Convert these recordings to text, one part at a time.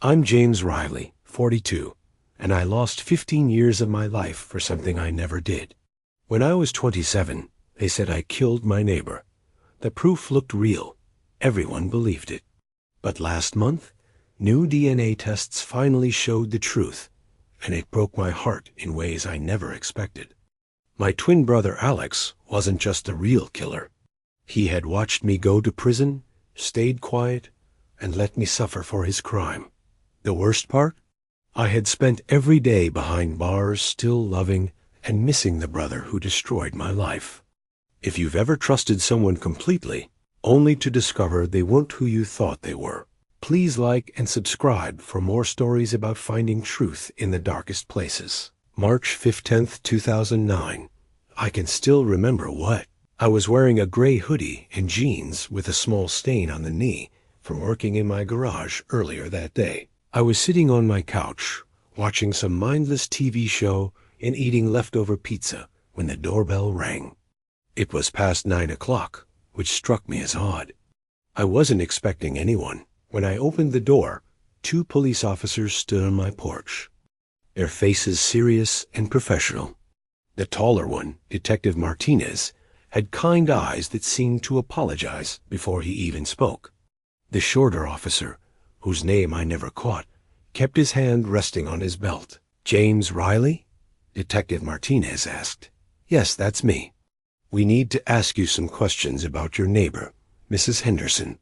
I'm James Riley, 42, and I lost 15 years of my life for something I never did. When I was 27, they said I killed my neighbor. The proof looked real. Everyone believed it. But last month, new DNA tests finally showed the truth, and it broke my heart in ways I never expected. My twin brother Alex wasn't just the real killer. He had watched me go to prison, stayed quiet, and let me suffer for his crime. The worst part? I had spent every day behind bars, still loving and missing the brother who destroyed my life. If you've ever trusted someone completely, only to discover they weren't who you thought they were, please like and subscribe for more stories about finding truth in the darkest places. March 15th, 2009. I can still remember what. I was wearing a gray hoodie and jeans with a small stain on the knee from working in my garage earlier that day. I was sitting on my couch, watching some mindless TV show and eating leftover pizza when the doorbell rang. It was past 9 o'clock, which struck me as odd. I wasn't expecting anyone. When I opened the door, 2 police officers stood on my porch, their faces serious and professional. The taller one, Detective Martinez, had kind eyes that seemed to apologize before he even spoke. The shorter officer, whose name I never caught, kept his hand resting on his belt. "James Riley?" Detective Martinez asked. "Yes, that's me. We need to ask you some questions about your neighbor, Mrs. Henderson."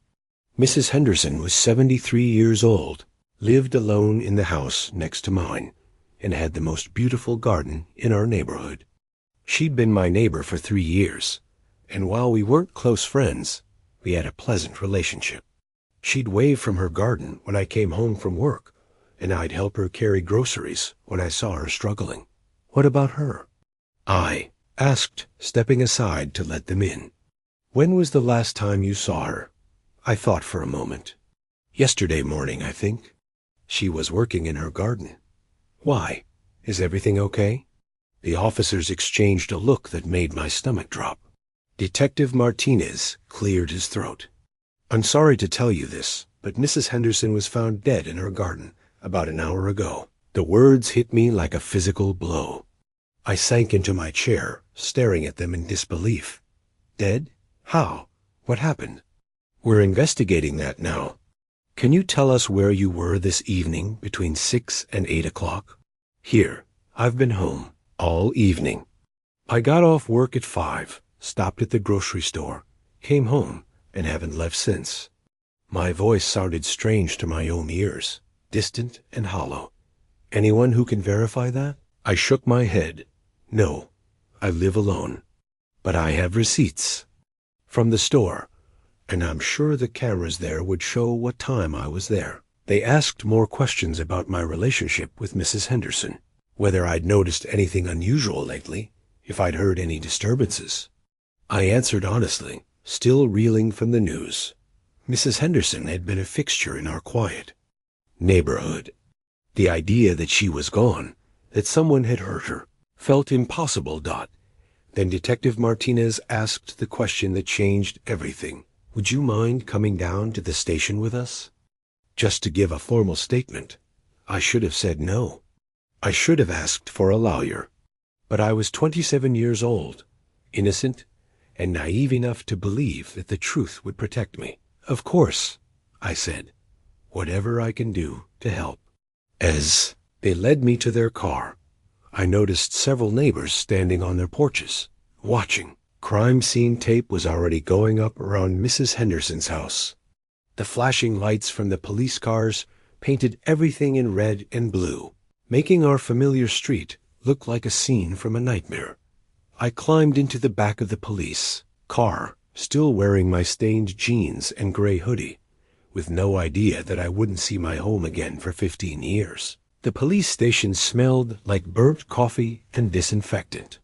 Mrs. Henderson was 73 years old, lived alone in the house next to mine, and had the most beautiful garden in our neighborhood. She'd been my neighbor for 3 years, and while we weren't close friends, we had a pleasant relationship. She'd wave from her garden when I came home from work, and I'd help her carry groceries when I saw her struggling. "What about her?" I asked, stepping aside to let them in. "When was the last time you saw her?" I thought for a moment. "Yesterday morning, I think. She was working in her garden." "Why? Is everything okay?" The officers exchanged a look that made my stomach drop. Detective Martinez cleared his throat. "I'm sorry to tell you this, but Mrs. Henderson was found dead in her garden about an hour ago." The words hit me like a physical blow. I sank into my chair, staring at them in disbelief. "Dead? How? What happened?" "We're investigating that now. Can you tell us where you were this evening between 6 and 8 o'clock? "Here. I've been home all evening. I got off work at 5, stopped at the grocery store, came home, and haven't left since." My voice sounded strange to my own ears, distant and hollow. "Anyone who can verify that?" I shook my head. "No, I live alone. But I have receipts from the store, and I'm sure the cameras there would show what time I was there." They asked more questions about my relationship with Mrs. Henderson, whether I'd noticed anything unusual lately, if I'd heard any disturbances. I answered honestly, still reeling from the news. Mrs. Henderson had been a fixture in our quiet neighborhood. The idea that she was gone, that someone had hurt her, felt impossible. Then Detective Martinez asked the question that changed everything. "Would you mind coming down to the station with us?" Just to give a formal statement, I should have said no. I should have asked for a lawyer. But I was 27 years old, innocent, and naive enough to believe that the truth would protect me. "Of course," I said, "whatever I can do to help." As they led me to their car, I noticed several neighbors standing on their porches, watching. Crime scene tape was already going up around Mrs. Henderson's house. The flashing lights from the police cars painted everything in red and blue, making our familiar street look like a scene from a nightmare. I climbed into the back of the police car, still wearing my stained jeans and gray hoodie, with no idea that I wouldn't see my home again for 15 years. The police station smelled like burnt coffee and disinfectant.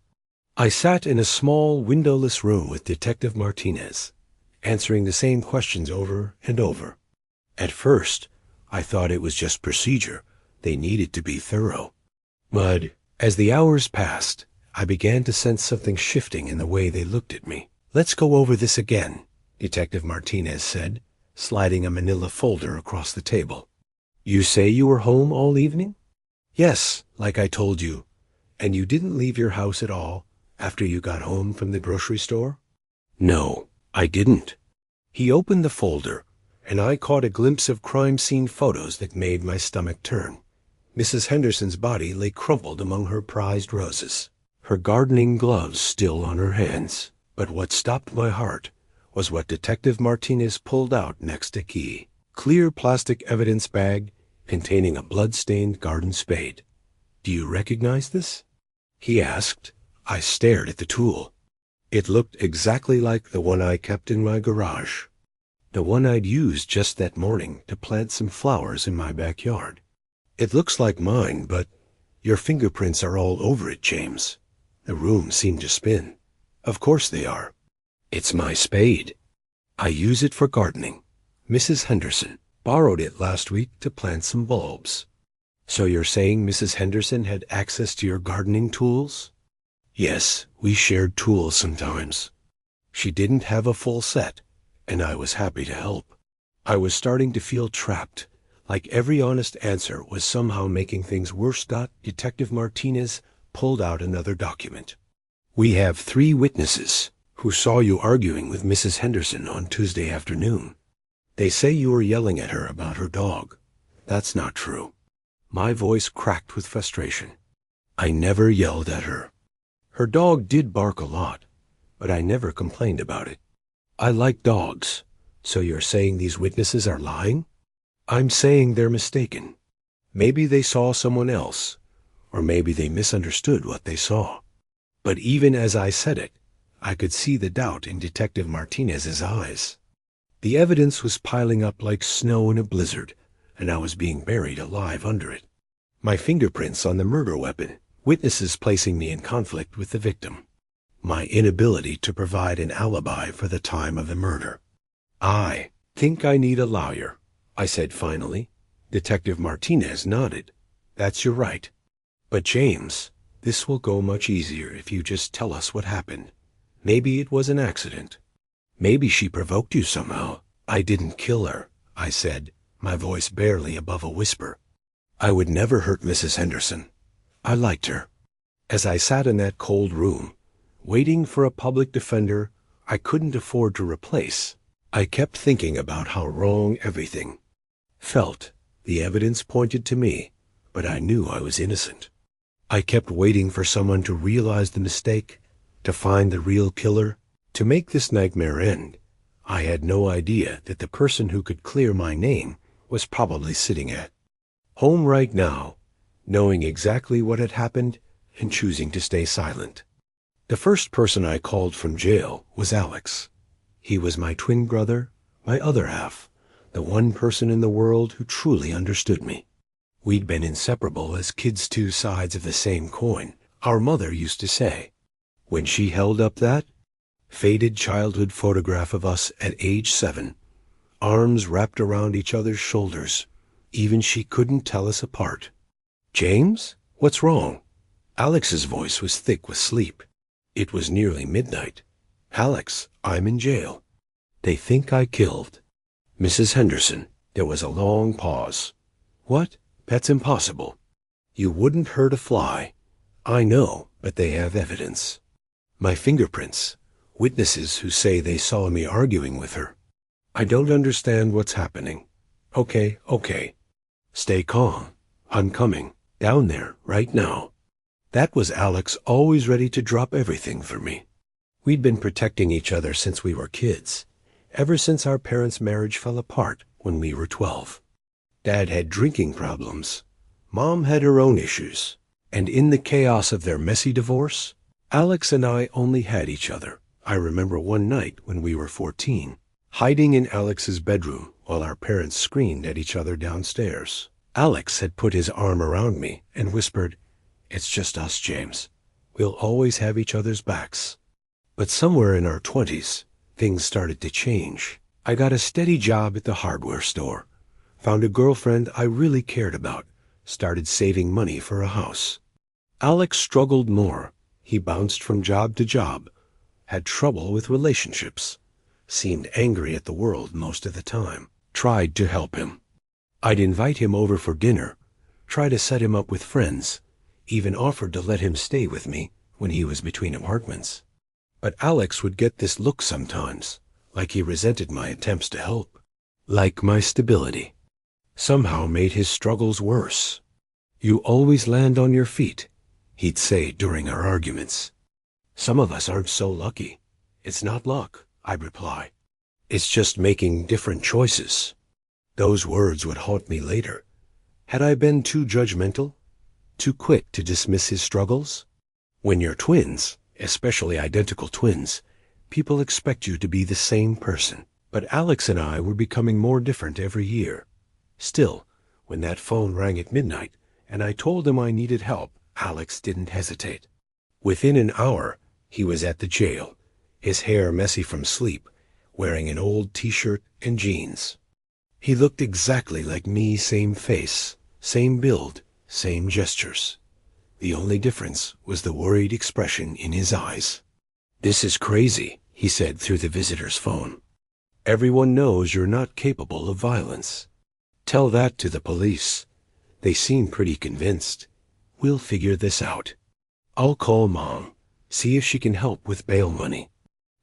I sat in a small, windowless room with Detective Martinez, answering the same questions over and over. At first, I thought it was just procedure. They needed to be thorough. But as the hours passed, I began to sense something shifting in the way they looked at me. "Let's go over this again," Detective Martinez said, sliding a manila folder across the table. You say you were home all evening? Yes, like I told you. And you didn't leave your house at all after you got home from the grocery store? No, I didn't. He opened the folder, and I caught a glimpse of crime scene photos that made my stomach turn. Mrs. Henderson's body lay crumpled among her prized roses, her gardening gloves still on her hands. But what stopped my heart was what Detective Martinez pulled out next to Key. Clear plastic evidence bag containing a blood-stained garden spade. Do you recognize this? He asked. I stared at the tool. It looked exactly like the one I kept in my garage. The one I'd used just that morning to plant some flowers in my backyard. It looks like mine, but your fingerprints are all over it, James. The room seemed to spin. Of course they are. It's my spade. I use it for gardening. Mrs. Henderson borrowed it last week to plant some bulbs. So you're saying Mrs. Henderson had access to your gardening tools? Yes, we shared tools sometimes. She didn't have a full set, and I was happy to help. I was starting to feel trapped, like every honest answer was somehow making things worse. Detective Martinez pulled out another document. We have 3 witnesses who saw you arguing with Mrs. Henderson on Tuesday afternoon. They say you were yelling at her about her dog. That's not true. My voice cracked with frustration. I never yelled at her. Her dog did bark a lot, but I never complained about it. I like dogs. So you're saying these witnesses are lying? I'm saying they're mistaken. Maybe they saw someone else, or maybe they misunderstood what they saw. But even as I said it, I could see the doubt in Detective Martinez's eyes. The evidence was piling up like snow in a blizzard, and I was being buried alive under it. My fingerprints on the murder weapon, witnesses placing me in conflict with the victim. My inability to provide an alibi for the time of the murder. I think I need a lawyer, I said finally. Detective Martinez nodded. That's your right. But James, this will go much easier if you just tell us what happened. Maybe it was an accident. Maybe she provoked you somehow. I didn't kill her, I said, my voice barely above a whisper. I would never hurt Mrs. Henderson. I liked her. As I sat in that cold room, waiting for a public defender I couldn't afford to replace, I kept thinking about how wrong everything felt. The evidence pointed to me, but I knew I was innocent. I kept waiting for someone to realize the mistake, to find the real killer, to make this nightmare end. I had no idea that the person who could clear my name was probably sitting at home right now, knowing exactly what had happened and choosing to stay silent. The first person I called from jail was Alex. He was my twin brother, my other half, the one person in the world who truly understood me. We'd been inseparable as kids, 2 sides of the same coin, our mother used to say. When she held up that faded childhood photograph of us at age 7, arms wrapped around each other's shoulders, even she couldn't tell us apart. James, what's wrong? Alex's voice was thick with sleep. It was nearly midnight. Alex, I'm in jail. They think I killed Mrs. Henderson. There was a long pause. What? That's impossible. You wouldn't hurt a fly. I know, but they have evidence. My fingerprints, witnesses who say they saw me arguing with her. I don't understand what's happening. Okay. Stay calm. I'm coming. Down there, right now. That was Alex, always ready to drop everything for me. We'd been protecting each other since we were kids, ever since our parents' marriage fell apart when we were 12. Dad had drinking problems. Mom had her own issues. And in the chaos of their messy divorce, Alex and I only had each other. I remember one night when we were 14, hiding in Alex's bedroom while our parents screamed at each other downstairs. Alex had put his arm around me and whispered, "It's just us, James. We'll always have each other's backs." But somewhere in our 20s, things started to change. I got a steady job at the hardware store, found a girlfriend I really cared about, started saving money for a house. Alex struggled more. He bounced from job to job, had trouble with relationships, seemed angry at the world most of the time. Tried to help him. I'd invite him over for dinner, try to set him up with friends, even offered to let him stay with me when he was between apartments. But Alex would get this look sometimes, like he resented my attempts to help, like my stability somehow made his struggles worse. "You always land on your feet," he'd say during our arguments. "Some of us aren't so lucky." "It's not luck," I'd reply. "It's just making different choices." Those words would haunt me later. Had I been too judgmental? Too quick to dismiss his struggles? When you're twins, especially identical twins, people expect you to be the same person. But Alex and I were becoming more different every year. Still, when that phone rang at midnight and I told him I needed help, Alex didn't hesitate. Within an hour, he was at the jail, his hair messy from sleep, wearing an old t-shirt and jeans. He looked exactly like me, same face, same build, same gestures. The only difference was the worried expression in his eyes. "This is crazy," he said through the visitor's phone. "Everyone knows you're not capable of violence. Tell that to the police. They seem pretty convinced. We'll figure this out. I'll call Mom, see if she can help with bail money.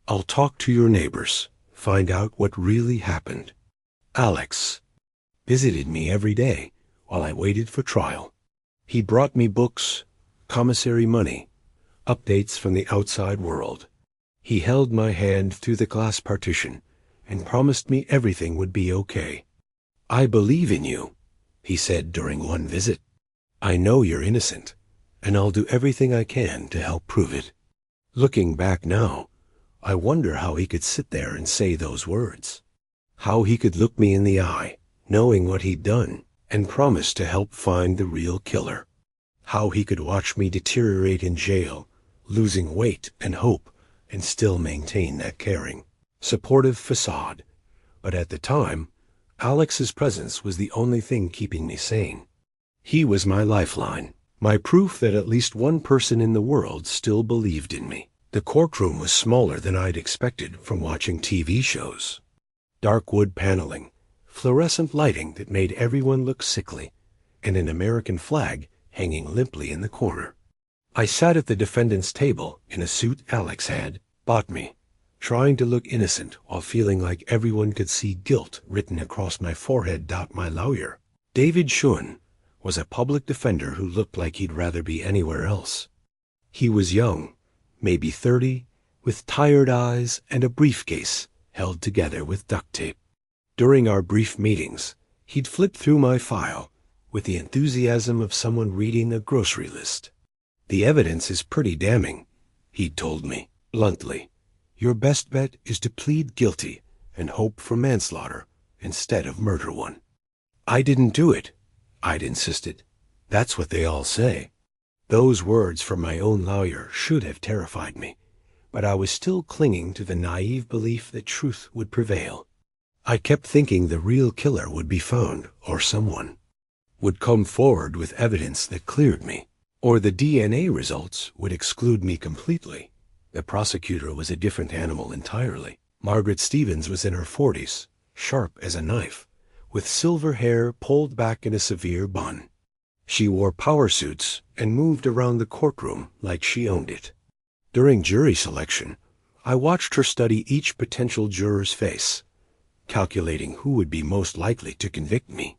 I'll talk to your neighbors, find out what really happened." Alex visited me every day while I waited for trial. He brought me books, commissary money, updates from the outside world. He held my hand through the glass partition and promised me everything would be okay. "I believe in you," he said during one visit. "I know you're innocent, and I'll do everything I can to help prove it." Looking back now, I wonder how he could sit there and say those words. How he could look me in the eye, knowing what he'd done, and promise to help find the real killer. How he could watch me deteriorate in jail, losing weight and hope, and still maintain that caring, supportive facade. But at the time, Alex's presence was the only thing keeping me sane. He was my lifeline, my proof that at least one person in the world still believed in me. The courtroom was smaller than I'd expected from watching TV shows. Dark wood paneling, fluorescent lighting that made everyone look sickly, and an American flag hanging limply in the corner. I sat at the defendant's table in a suit Alex had bought me, trying to look innocent while feeling like everyone could see guilt written across my forehead. My lawyer, David Shun, was a public defender who looked like he'd rather be anywhere else. He was young, maybe 30, with tired eyes and a briefcase held together with duct tape. During our brief meetings, he'd flip through my file with the enthusiasm of someone reading a grocery list. "The evidence is pretty damning," he'd told me, bluntly. "Your best bet is to plead guilty and hope for manslaughter instead of murder one." "I didn't do it," I'd insisted. "That's what they all say." Those words from my own lawyer should have terrified me, but I was still clinging to the naive belief that truth would prevail. I kept thinking the real killer would be found, or someone would come forward with evidence that cleared me, or the DNA results would exclude me completely. The prosecutor was a different animal entirely. Margaret Stevens was in her 40s, sharp as a knife, with silver hair pulled back in a severe bun. She wore power suits and moved around the courtroom like she owned it. During jury selection, I watched her study each potential juror's face, calculating who would be most likely to convict me.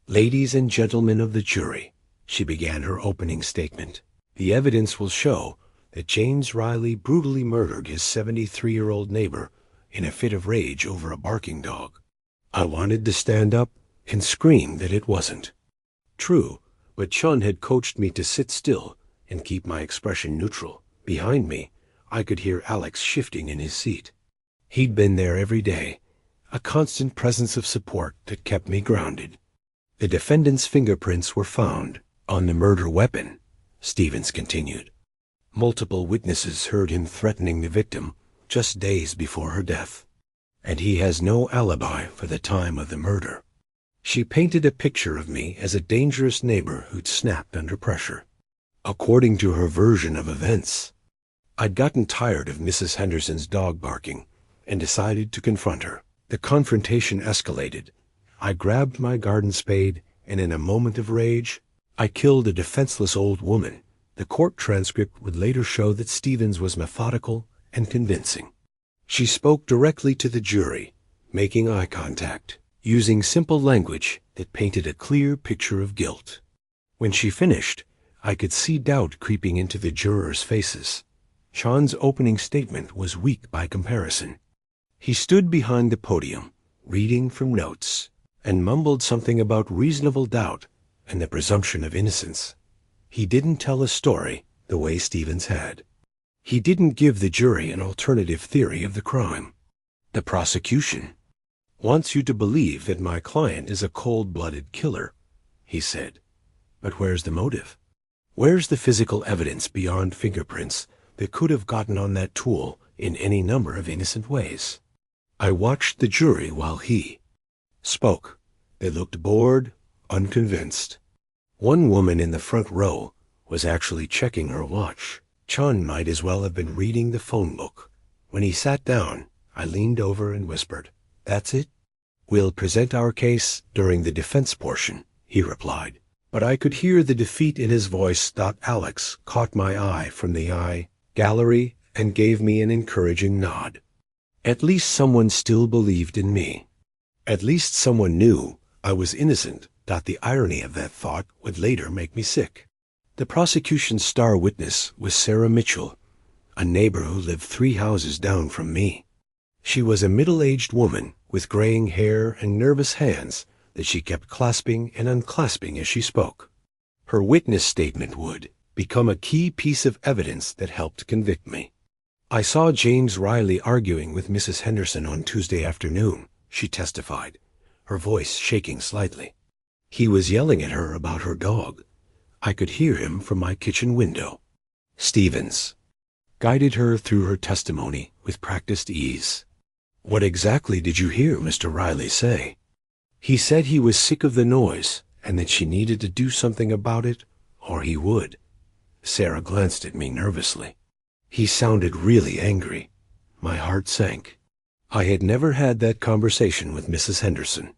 "Ladies and gentlemen of the jury," she began her opening statement, "the evidence will show that James Riley brutally murdered his 73-year-old neighbor in a fit of rage over a barking dog." I wanted to stand up and scream that it wasn't true, but Chun had coached me to sit still and keep my expression neutral. Behind me, I could hear Alex shifting in his seat. He'd been there every day, a constant presence of support that kept me grounded. "The defendant's fingerprints were found on the murder weapon," Stevens continued. "Multiple witnesses heard him threatening the victim just days before her death, and he has no alibi for the time of the murder." She painted a picture of me as a dangerous neighbor who'd snapped under pressure. According to her version of events, I'd gotten tired of Mrs. Henderson's dog barking and decided to confront her. The confrontation escalated. I grabbed my garden spade, and in a moment of rage, I killed a defenseless old woman. The court transcript would later show that Stevens was methodical and convincing. She spoke directly to the jury, making eye contact, using simple language that painted a clear picture of guilt. When she finished, I could see doubt creeping into the jurors' faces. Sean's opening statement was weak by comparison. He stood behind the podium, reading from notes, and mumbled something about reasonable doubt and the presumption of innocence. He didn't tell a story the way Stevens had. He didn't give the jury an alternative theory of the crime. The prosecution wants you to believe that my client is a cold-blooded killer, he said. But where's the motive? Where's the physical evidence beyond fingerprints that could have gotten on that tool in any number of innocent ways? I watched the jury while he spoke. They looked bored, unconvinced. One woman in the front row was actually checking her watch. Chun might as well have been reading the phone book. When he sat down, I leaned over and whispered, "That's it? We'll present our case during the defense portion," he replied. But I could hear the defeat in his voice. Alex caught my eye from the eye gallery and gave me an encouraging nod. At least someone still believed in me. At least someone knew I was innocent. The irony of that thought would later make me sick. The prosecution's star witness was Sarah Mitchell, a neighbor who lived 3 houses down from me. She was a middle-aged woman with graying hair and nervous hands that she kept clasping and unclasping as she spoke. Her witness statement would become a key piece of evidence that helped convict me. "I saw James Riley arguing with Mrs. Henderson on Tuesday afternoon," she testified, her voice shaking slightly. "He was yelling at her about her dog. I could hear him from my kitchen window." Stevens guided her through her testimony with practiced ease. "What exactly did you hear Mr. Riley say?" "He said he was sick of the noise and that she needed to do something about it or he would." Sarah glanced at me nervously. He sounded really angry. My heart sank. I had never had that conversation with Mrs. Henderson.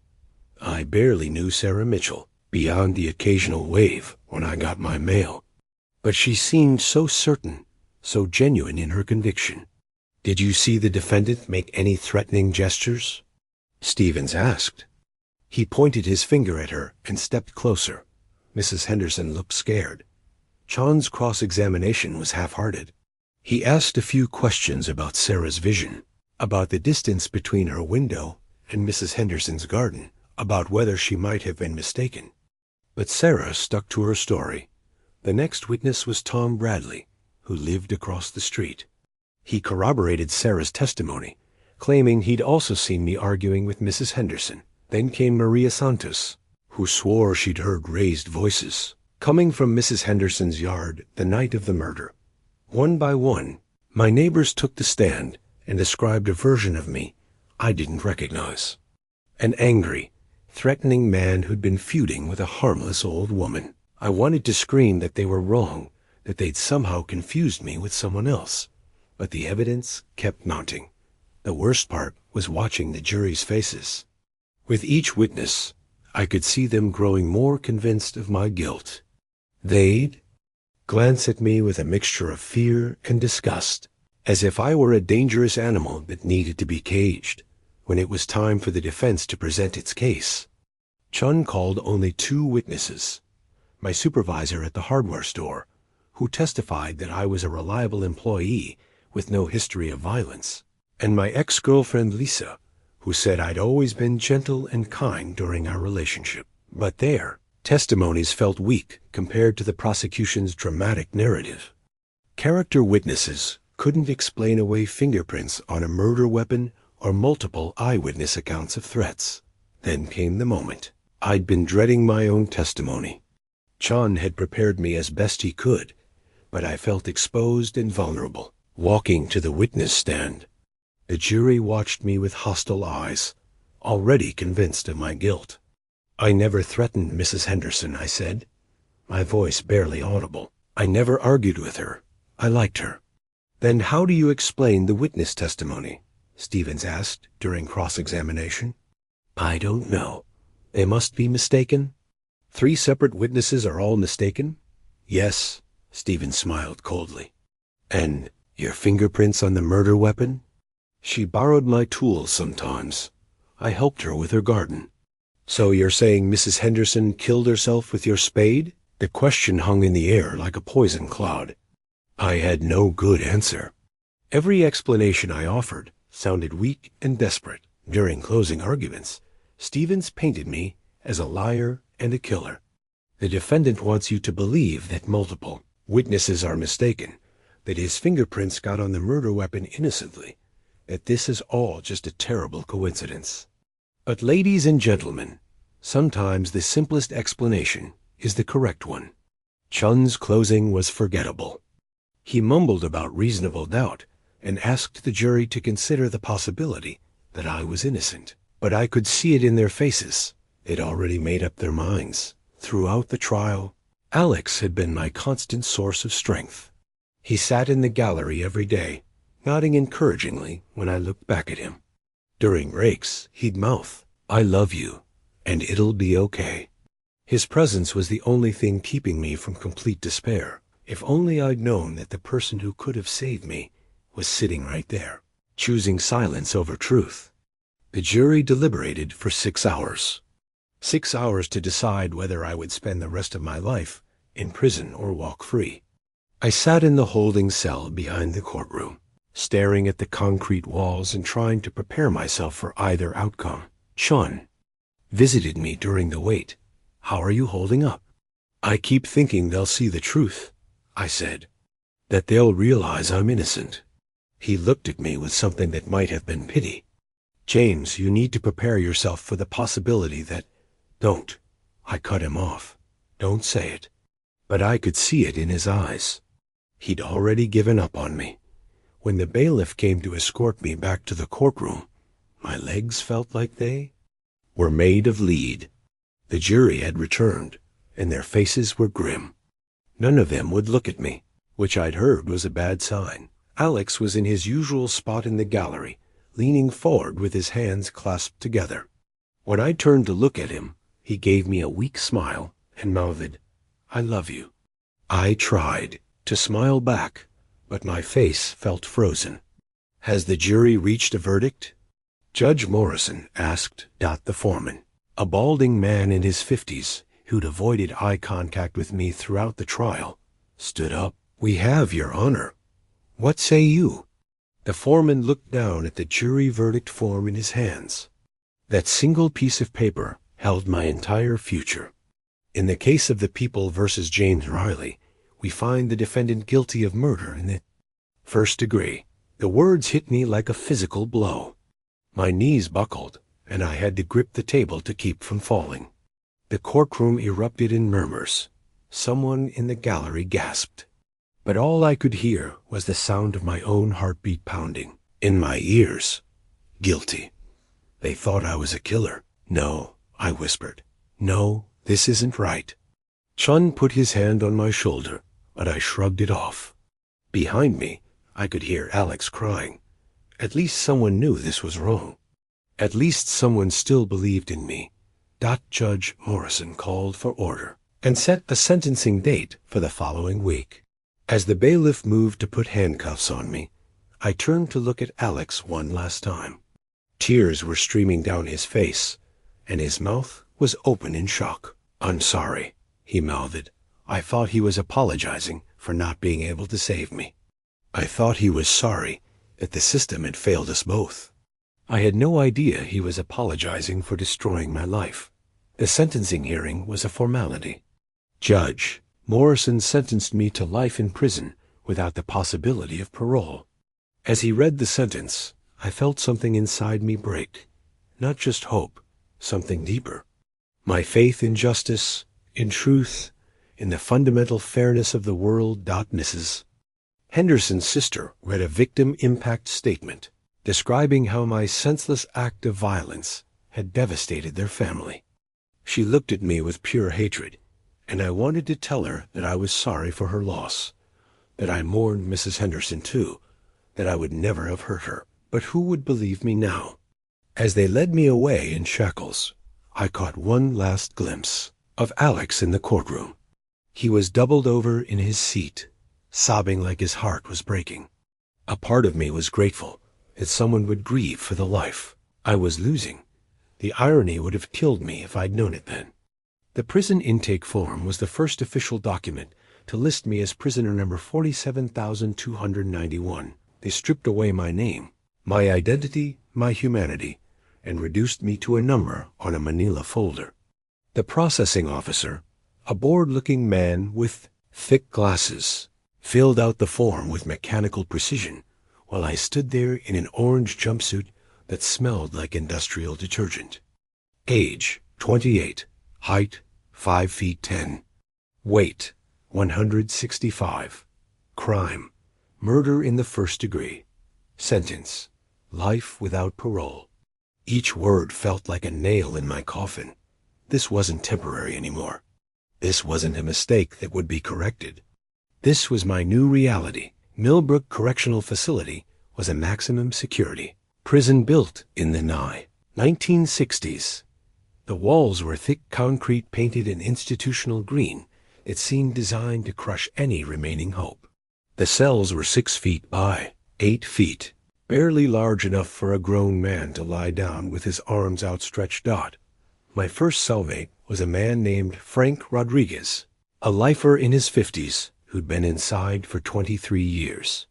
I barely knew Sarah Mitchell, beyond the occasional wave when I got my mail. But she seemed so certain, so genuine in her conviction. "Did you see the defendant make any threatening gestures?" Stevens asked. He pointed his finger at her and stepped closer. Mrs. Henderson looked scared. Chan's cross-examination was half-hearted. He asked a few questions about Sarah's vision, about the distance between her window and Mrs. Henderson's garden, about whether she might have been mistaken. But Sarah stuck to her story. The next witness was Tom Bradley, who lived across the street. He corroborated Sarah's testimony, claiming he'd also seen me arguing with Mrs. Henderson. Then came Maria Santos, who swore she'd heard raised voices coming from Mrs. Henderson's yard the night of the murder. One by one, my neighbors took the stand and described a version of me I didn't recognize. An angry, threatening man who'd been feuding with a harmless old woman. I wanted to scream that they were wrong, that they'd somehow confused me with someone else. But the evidence kept mounting. The worst part was watching the jury's faces. With each witness, I could see them growing more convinced of my guilt. They'd glance at me with a mixture of fear and disgust, as if I were a dangerous animal that needed to be caged. When it was time for the defense to present its case, Chun called only 2 witnesses. My supervisor at the hardware store, who testified that I was a reliable employee with no history of violence, and my ex-girlfriend Lisa, who said I'd always been gentle and kind during our relationship. But their testimonies felt weak compared to the prosecution's dramatic narrative. Character witnesses couldn't explain away fingerprints on a murder weapon or multiple eyewitness accounts of threats. Then came the moment. I'd been dreading my own testimony. Chun had prepared me as best he could, but I felt exposed and vulnerable. Walking to the witness stand, the jury watched me with hostile eyes, already convinced of my guilt. "I never threatened Mrs. Henderson," I said, my voice barely audible. "I never argued with her. I liked her." "Then how do you explain the witness testimony?" Stevens asked during cross-examination. "I don't know. They must be mistaken? 3 separate witnesses are all mistaken? Yes, Stephen smiled coldly. And your fingerprints on the murder weapon? She borrowed my tools sometimes. I helped her with her garden. So you're saying Mrs. Henderson killed herself with your spade? The question hung in the air like a poison cloud. I had no good answer. Every explanation I offered sounded weak and desperate. During closing arguments, Stevens painted me as a liar and a killer. The defendant wants you to believe that multiple witnesses are mistaken, that his fingerprints got on the murder weapon innocently, that this is all just a terrible coincidence. But ladies and gentlemen, sometimes the simplest explanation is the correct one. Chun's closing was forgettable. He mumbled about reasonable doubt and asked the jury to consider the possibility that I was innocent. But I could see it in their faces. They'd already made up their minds. Throughout the trial, Alex had been my constant source of strength. He sat in the gallery every day, nodding encouragingly when I looked back at him. During breaks, he'd mouth, "I love you, and it'll be okay." His presence was the only thing keeping me from complete despair. If only I'd known that the person who could have saved me was sitting right there, choosing silence over truth. The jury deliberated for 6 hours. 6 hours to decide whether I would spend the rest of my life in prison or walk free. I sat in the holding cell behind the courtroom, staring at the concrete walls and trying to prepare myself for either outcome. Chun visited me during the wait. "How are you holding up?" "I keep thinking they'll see the truth," I said, "that they'll realize I'm innocent." He looked at me with something that might have been pity. "James, you need to prepare yourself for the possibility that—" "Don't." I cut him off. "Don't say it." But I could see it in his eyes. He'd already given up on me. When the bailiff came to escort me back to the courtroom, my legs felt like they were made of lead. The jury had returned, and their faces were grim. None of them would look at me, which I'd heard was a bad sign. Alex was in his usual spot in the gallery, leaning forward with his hands clasped together. When I turned to look at him, he gave me a weak smile and mouthed, "I love you." I tried to smile back, but my face felt frozen. "Has the jury reached a verdict?" Judge Morrison asked. The foreman, a balding man in his 50s who'd avoided eye contact with me throughout the trial, stood up. "We have, Your Honor. What say you?" The foreman looked down at the jury verdict form in his hands. That single piece of paper held my entire future. In the case of the People versus James Riley, we find the defendant guilty of murder in the first degree. The words hit me like a physical blow. My knees buckled, and I had to grip the table to keep from falling. The courtroom erupted in murmurs. Someone in the gallery gasped. But all I could hear was the sound of my own heartbeat pounding. In my ears, "Guilty." They thought I was a killer. "No," I whispered. "No, this isn't right." Chun put his hand on my shoulder, but I shrugged it off. Behind me, I could hear Alex crying. At least someone knew this was wrong. At least someone still believed in me. Judge Morrison called for order and set the sentencing date for the following week. As the bailiff moved to put handcuffs on me, I turned to look at Alex one last time. Tears were streaming down his face, and his mouth was open in shock. "I'm sorry," he mouthed. I thought he was apologizing for not being able to save me. I thought he was sorry that the system had failed us both. I had no idea he was apologizing for destroying my life. The sentencing hearing was a formality. Judge Morrison sentenced me to life in prison without the possibility of parole. As he read the sentence, I felt something inside me break. Not just hope, something deeper. My faith in justice, in truth, in the fundamental fairness of the world. Mrs. Henderson's sister read a victim impact statement describing how my senseless act of violence had devastated their family. She looked at me with pure hatred, and I wanted to tell her that I was sorry for her loss, that I mourned Mrs. Henderson too, that I would never have hurt her. But who would believe me now? As they led me away in shackles, I caught one last glimpse of Alex in the courtroom. He was doubled over in his seat, sobbing like his heart was breaking. A part of me was grateful that someone would grieve for the life I was losing. The irony would have killed me if I'd known it then. The prison intake form was the first official document to list me as prisoner number 47,291. They stripped away my name, my identity, my humanity, and reduced me to a number on a manila folder. The processing officer, a bored-looking man with thick glasses, filled out the form with mechanical precision while I stood there in an orange jumpsuit that smelled like industrial detergent. Age, 28. Height, 5 feet 10. Weight, 165. Crime, murder in the first degree. Sentence, life without parole. Each word felt like a nail in my coffin. This wasn't temporary anymore. This wasn't a mistake that would be corrected. This was my new reality. Millbrook Correctional Facility was a maximum security prison built in the 1960s. The walls were thick concrete painted in institutional green. It seemed designed to crush any remaining hope. The cells were 6 feet by 8 feet, barely large enough for a grown man to lie down with his arms outstretched. My first cellmate was a man named Frank Rodriguez, a lifer in his 50s who'd been inside for 23 years.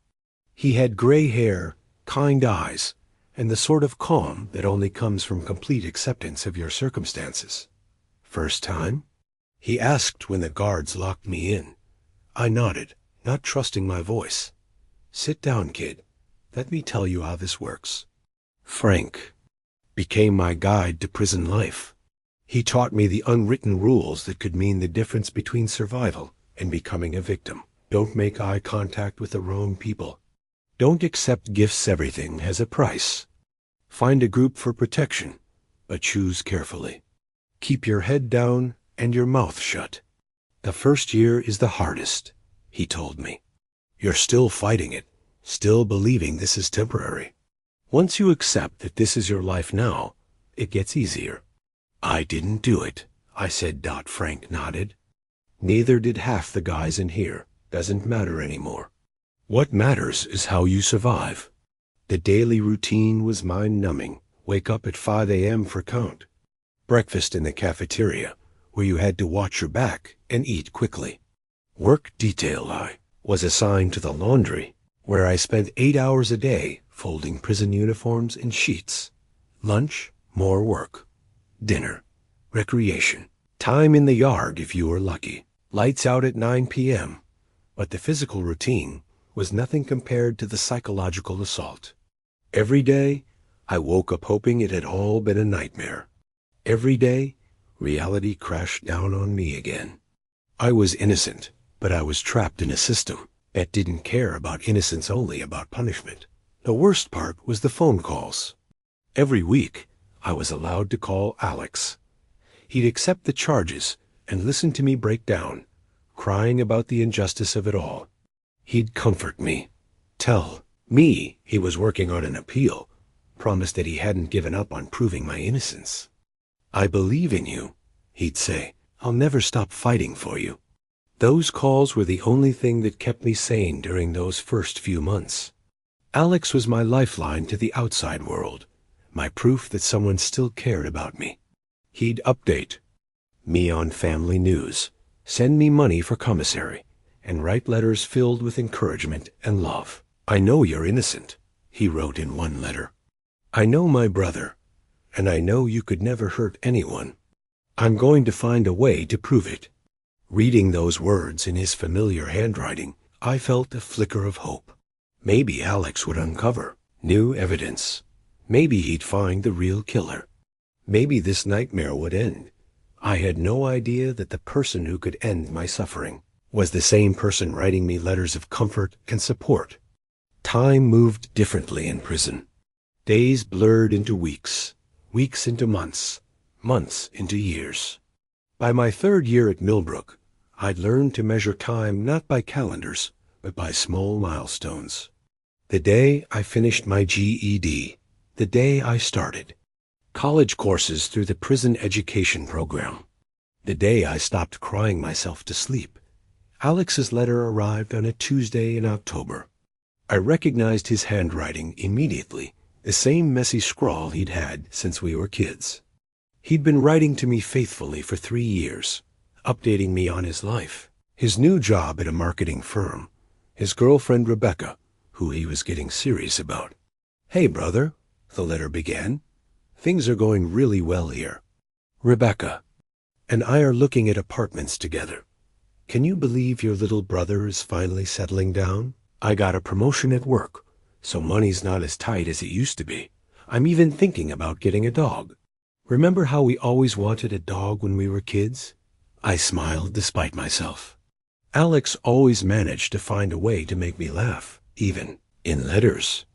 He had gray hair, kind eyes, and the sort of calm that only comes from complete acceptance of your circumstances. First time? He asked when the guards locked me in. I nodded, not trusting my voice. Sit down, kid. Let me tell you how this works. Frank became my guide to prison life. He taught me the unwritten rules that could mean the difference between survival and becoming a victim. Don't make eye contact with the wrong people. Don't accept gifts. Everything has a price. Find a group for protection, but choose carefully. Keep your head down and your mouth shut. The first year is the hardest, he told me. You're still fighting it, still believing this is temporary. Once you accept that this is your life now, it gets easier. I didn't do it, I said. Frank nodded. Neither did half the guys in here. Doesn't matter anymore. What matters is how you survive. The daily routine was mind-numbing. Wake up at 5 a.m. for count. Breakfast in the cafeteria, where you had to watch your back and eat quickly. Work detail. I was assigned to the laundry, where I spent 8 hours a day folding prison uniforms and sheets. Lunch, more work. Dinner, recreation. Time in the yard if you were lucky. Lights out at 9 p.m. But the physical routine was nothing compared to the psychological assault. Every day, I woke up hoping it had all been a nightmare. Every day, reality crashed down on me again. I was innocent, but I was trapped in a system that didn't care about innocence, only about punishment. The worst part was the phone calls. Every week, I was allowed to call Alex. He'd accept the charges and listen to me break down, crying about the injustice of it all. He'd comfort me, tell me he was working on an appeal, promise that he hadn't given up on proving my innocence. I believe in you, he'd say. I'll never stop fighting for you. Those calls were the only thing that kept me sane during those first few months. Alex was my lifeline to the outside world, my proof that someone still cared about me. He'd update me on family news, send me money for commissary, and write letters filled with encouragement and love. I know you're innocent, he wrote in one letter. I know my brother, and I know you could never hurt anyone. I'm going to find a way to prove it. Reading those words in his familiar handwriting, I felt a flicker of hope. Maybe Alex would uncover new evidence. Maybe he'd find the real killer. Maybe this nightmare would end. I had no idea that the person who could end my suffering was the same person writing me letters of comfort and support. Time moved differently in prison. Days blurred into weeks, weeks into months, months into years. By my third year at Millbrook, I'd learned to measure time not by calendars, but by small milestones. The day I finished my GED, the day I started, college courses through the prison education program. The day I stopped crying myself to sleep, Alex's letter arrived on a Tuesday in October. I recognized his handwriting immediately, the same messy scrawl he'd had since we were kids. He'd been writing to me faithfully for 3 years, updating me on his life, his new job at a marketing firm, his girlfriend Rebecca, who he was getting serious about. "Hey, brother," the letter began. "Things are going really well here. Rebecca and I are looking at apartments together. Can you believe your little brother is finally settling down? I got a promotion at work, so money's not as tight as it used to be. I'm even thinking about getting a dog. Remember how we always wanted a dog when we were kids?" I smiled despite myself. Alex always managed to find a way to make me laugh, even in letters.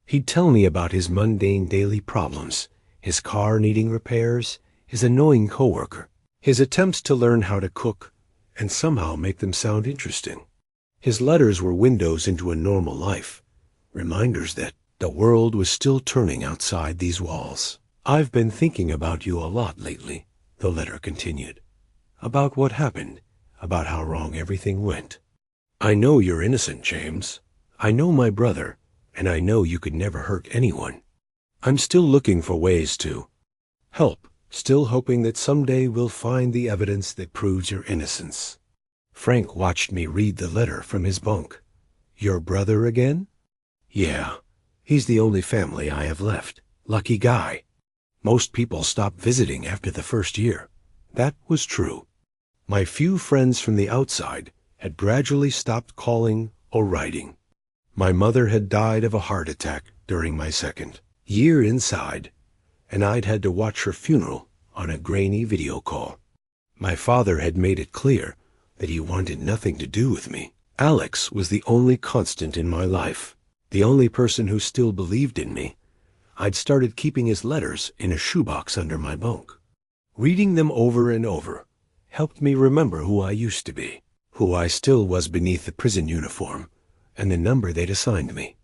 He'd tell me about his mundane daily problems, his car needing repairs, his annoying coworker, his attempts to learn how to cook and somehow make them sound interesting. His letters were windows into a normal life, reminders that the world was still turning outside these walls. "I've been thinking about you a lot lately," the letter continued. "About what happened, about how wrong everything went. I know you're innocent, James. I know my brother, and I know you could never hurt anyone. I'm still looking for ways to help, still hoping that someday we'll find the evidence that proves your innocence." Frank watched me read the letter from his bunk. "Your brother again?" "Yeah, he's the only family I have left. Lucky guy. Most people stop visiting after the first year." That was true. My few friends from the outside had gradually stopped calling or writing. My mother had died of a heart attack during my second year inside, and I'd had to watch her funeral on a grainy video call. My father had made it clear that he wanted nothing to do with me. Alex was the only constant in my life, the only person who still believed in me. I'd started keeping his letters in a shoebox under my bunk. Reading them over and over helped me remember who I used to be, who I still was beneath the prison uniform, and the number they'd assigned me.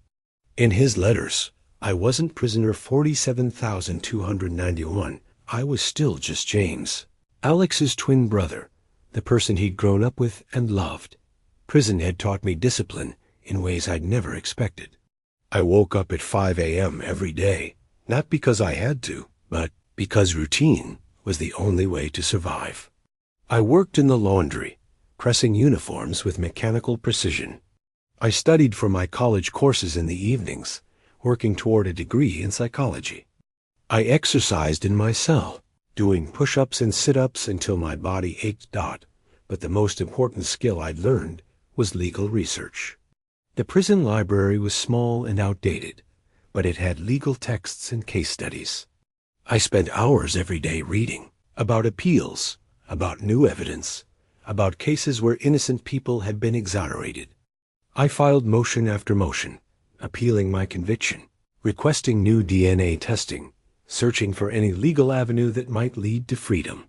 In his letters, I wasn't prisoner 47,291. I was still just James, Alex's twin brother, the person he'd grown up with and loved. Prison had taught me discipline in ways I'd never expected. I woke up at 5 a.m. every day, not because I had to, but because routine was the only way to survive. I worked in the laundry, pressing uniforms with mechanical precision. I studied for my college courses in the evenings, working toward a degree in psychology. I exercised in my cell, doing push-ups and sit-ups until my body ached. But the most important skill I'd learned was legal research. The prison library was small and outdated, but it had legal texts and case studies. I spent hours every day reading about appeals, about new evidence, about cases where innocent people had been exonerated. I filed motion after motion, appealing my conviction, requesting new DNA testing, searching for any legal avenue that might lead to freedom.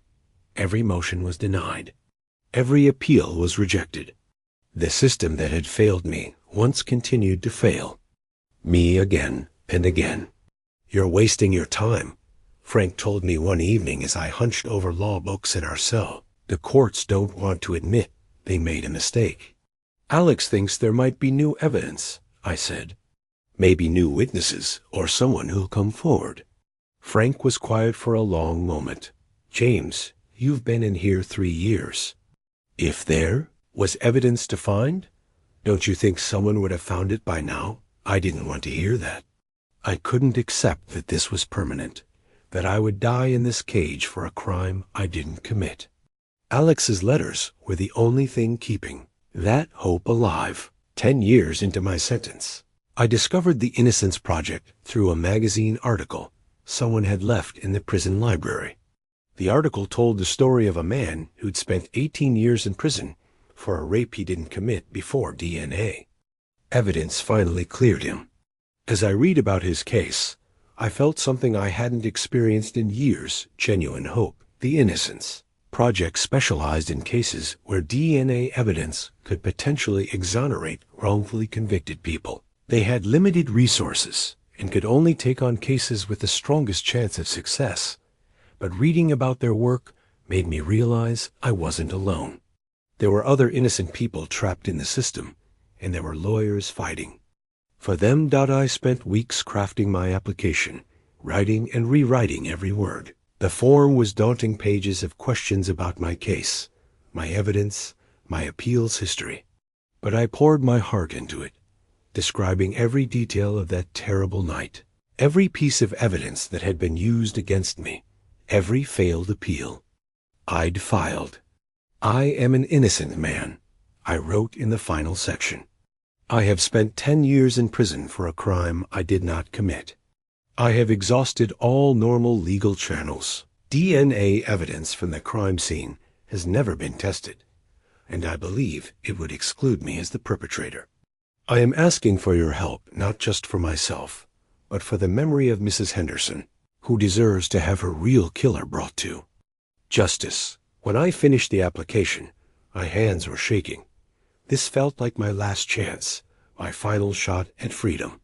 Every motion was denied. Every appeal was rejected. The system that had failed me once continued to fail me again and again. "You're wasting your time," Frank told me one evening as I hunched over law books in our cell. "The courts don't want to admit they made a mistake." "Alex thinks there might be new evidence," I said. "Maybe new witnesses or someone who'll come forward." Frank was quiet for a long moment. "James, you've been in here 3 years. If there was evidence to find, don't you think someone would have found it by now?" I didn't want to hear that. I couldn't accept that this was permanent, that I would die in this cage for a crime I didn't commit. Alex's letters were the only thing keeping that hope alive. 10 years into my sentence, I discovered the Innocence Project through a magazine article someone had left in the prison library. The article told the story of a man who'd spent 18 years in prison for a rape he didn't commit before DNA. Evidence finally cleared him. As I read about his case, I felt something I hadn't experienced in years: genuine hope. The Innocence Project specialized in cases where DNA evidence could potentially exonerate wrongfully convicted people. They had limited resources and could only take on cases with the strongest chance of success. But reading about their work made me realize I wasn't alone. There were other innocent people trapped in the system, and there were lawyers fighting. For them, I spent weeks crafting my application, writing and rewriting every word. The form was daunting pages of questions about my case, my evidence, my appeals history. But I poured my heart into it, describing every detail of that terrible night, every piece of evidence that had been used against me, every failed appeal. I'd filed. I am an innocent man, I wrote in the final section. I have spent 10 years in prison for a crime I did not commit. I have exhausted all normal legal channels. DNA evidence from the crime scene has never been tested, and I believe it would exclude me as the perpetrator. I am asking for your help, not just for myself, but for the memory of Mrs. Henderson, who deserves to have her real killer brought to justice. When I finished the application, my hands were shaking. This felt like my last chance, my final shot at freedom.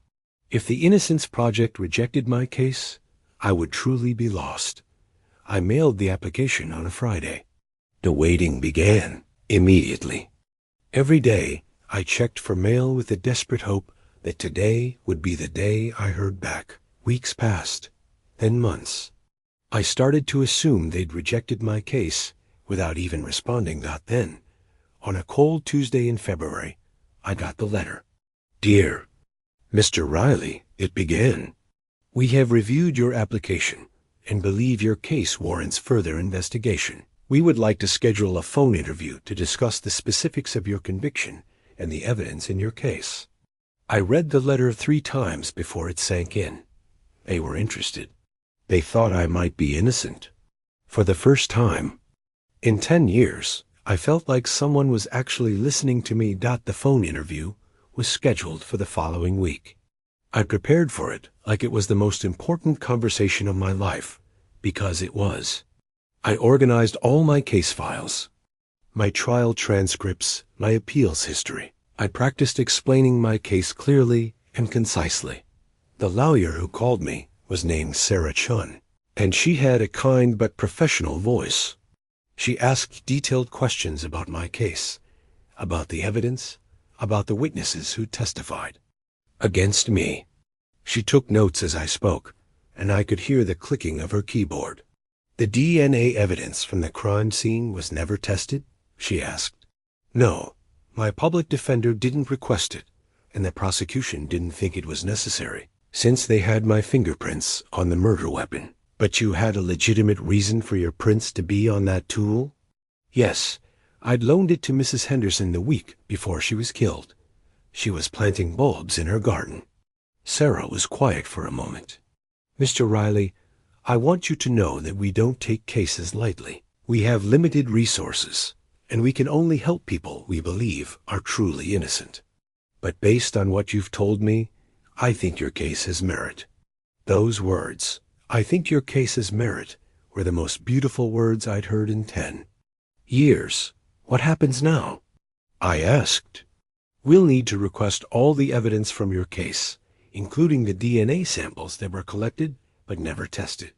If the Innocence Project rejected my case, I would truly be lost. I mailed the application on a Friday. The waiting began immediately. Every day, I checked for mail with the desperate hope that today would be the day I heard back. Weeks passed, then months. I started to assume they'd rejected my case without even responding. Then, on a cold Tuesday in February, I got the letter. Dear Mr. Riley, it began. We have reviewed your application and believe your case warrants further investigation. We would like to schedule a phone interview to discuss the specifics of your conviction and the evidence in your case. I read the letter 3 times before it sank in. They were interested. They thought I might be innocent. For the first time in 10 years, I felt like someone was actually listening to me. The phone interview was scheduled for the following week. I prepared for it like it was the most important conversation of my life, because it was. I organized all my case files, my trial transcripts, my appeals history. I practiced explaining my case clearly and concisely. The lawyer who called me was named Sarah Chun, and she had a kind but professional voice. She asked detailed questions about my case, about the evidence, about the witnesses who testified against me. She took notes as I spoke, and I could hear the clicking of her keyboard. The DNA evidence from the crime scene was never tested? She asked. No, my public defender didn't request it, and the prosecution didn't think it was necessary, since they had my fingerprints on the murder weapon. But you had a legitimate reason for your prints to be on that tool? Yes, I'd loaned it to Mrs. Henderson the week before she was killed. She was planting bulbs in her garden. Sarah was quiet for a moment. Mr. Riley, I want you to know that we don't take cases lightly. We have limited resources, and we can only help people we believe are truly innocent. But based on what you've told me, I think your case has merit. Those words, I think your case has merit, were the most beautiful words I'd heard in 10 years. What happens now? I asked. We'll need to request all the evidence from your case, including the DNA samples that were collected but never tested.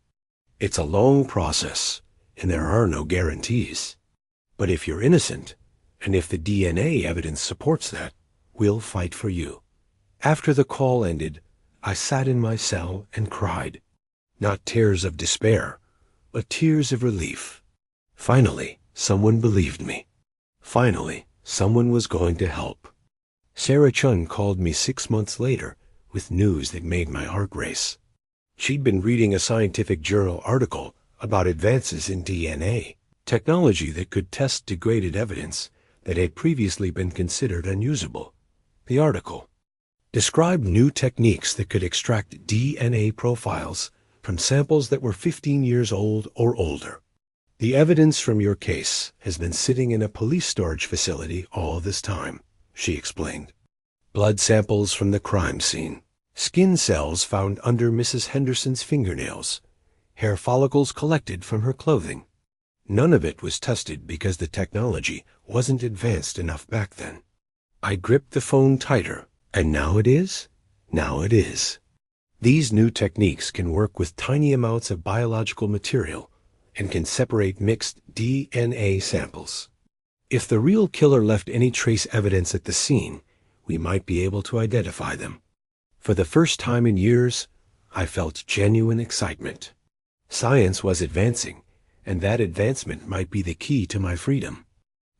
It's a long process, and there are no guarantees. But if you're innocent, and if the DNA evidence supports that, we'll fight for you. After the call ended, I sat in my cell and cried. Not tears of despair, but tears of relief. Finally, someone believed me. Finally, someone was going to help. Sarah Chun called me 6 months later with news that made my heart race. She'd been reading a scientific journal article about advances in DNA, technology that could test degraded evidence that had previously been considered unusable. The article described new techniques that could extract DNA profiles from samples that were 15 years old or older. The evidence from your case has been sitting in a police storage facility all this time, she explained. Blood samples from the crime scene, skin cells found under Mrs. Henderson's fingernails, hair follicles collected from her clothing. None of it was tested because the technology wasn't advanced enough back then. I gripped the phone tighter, and now it is? Now it is. These new techniques can work with tiny amounts of biological material and can separate mixed DNA samples. If the real killer left any trace evidence at the scene, we might be able to identify them. For the first time in years, I felt genuine excitement. Science was advancing, and that advancement might be the key to my freedom.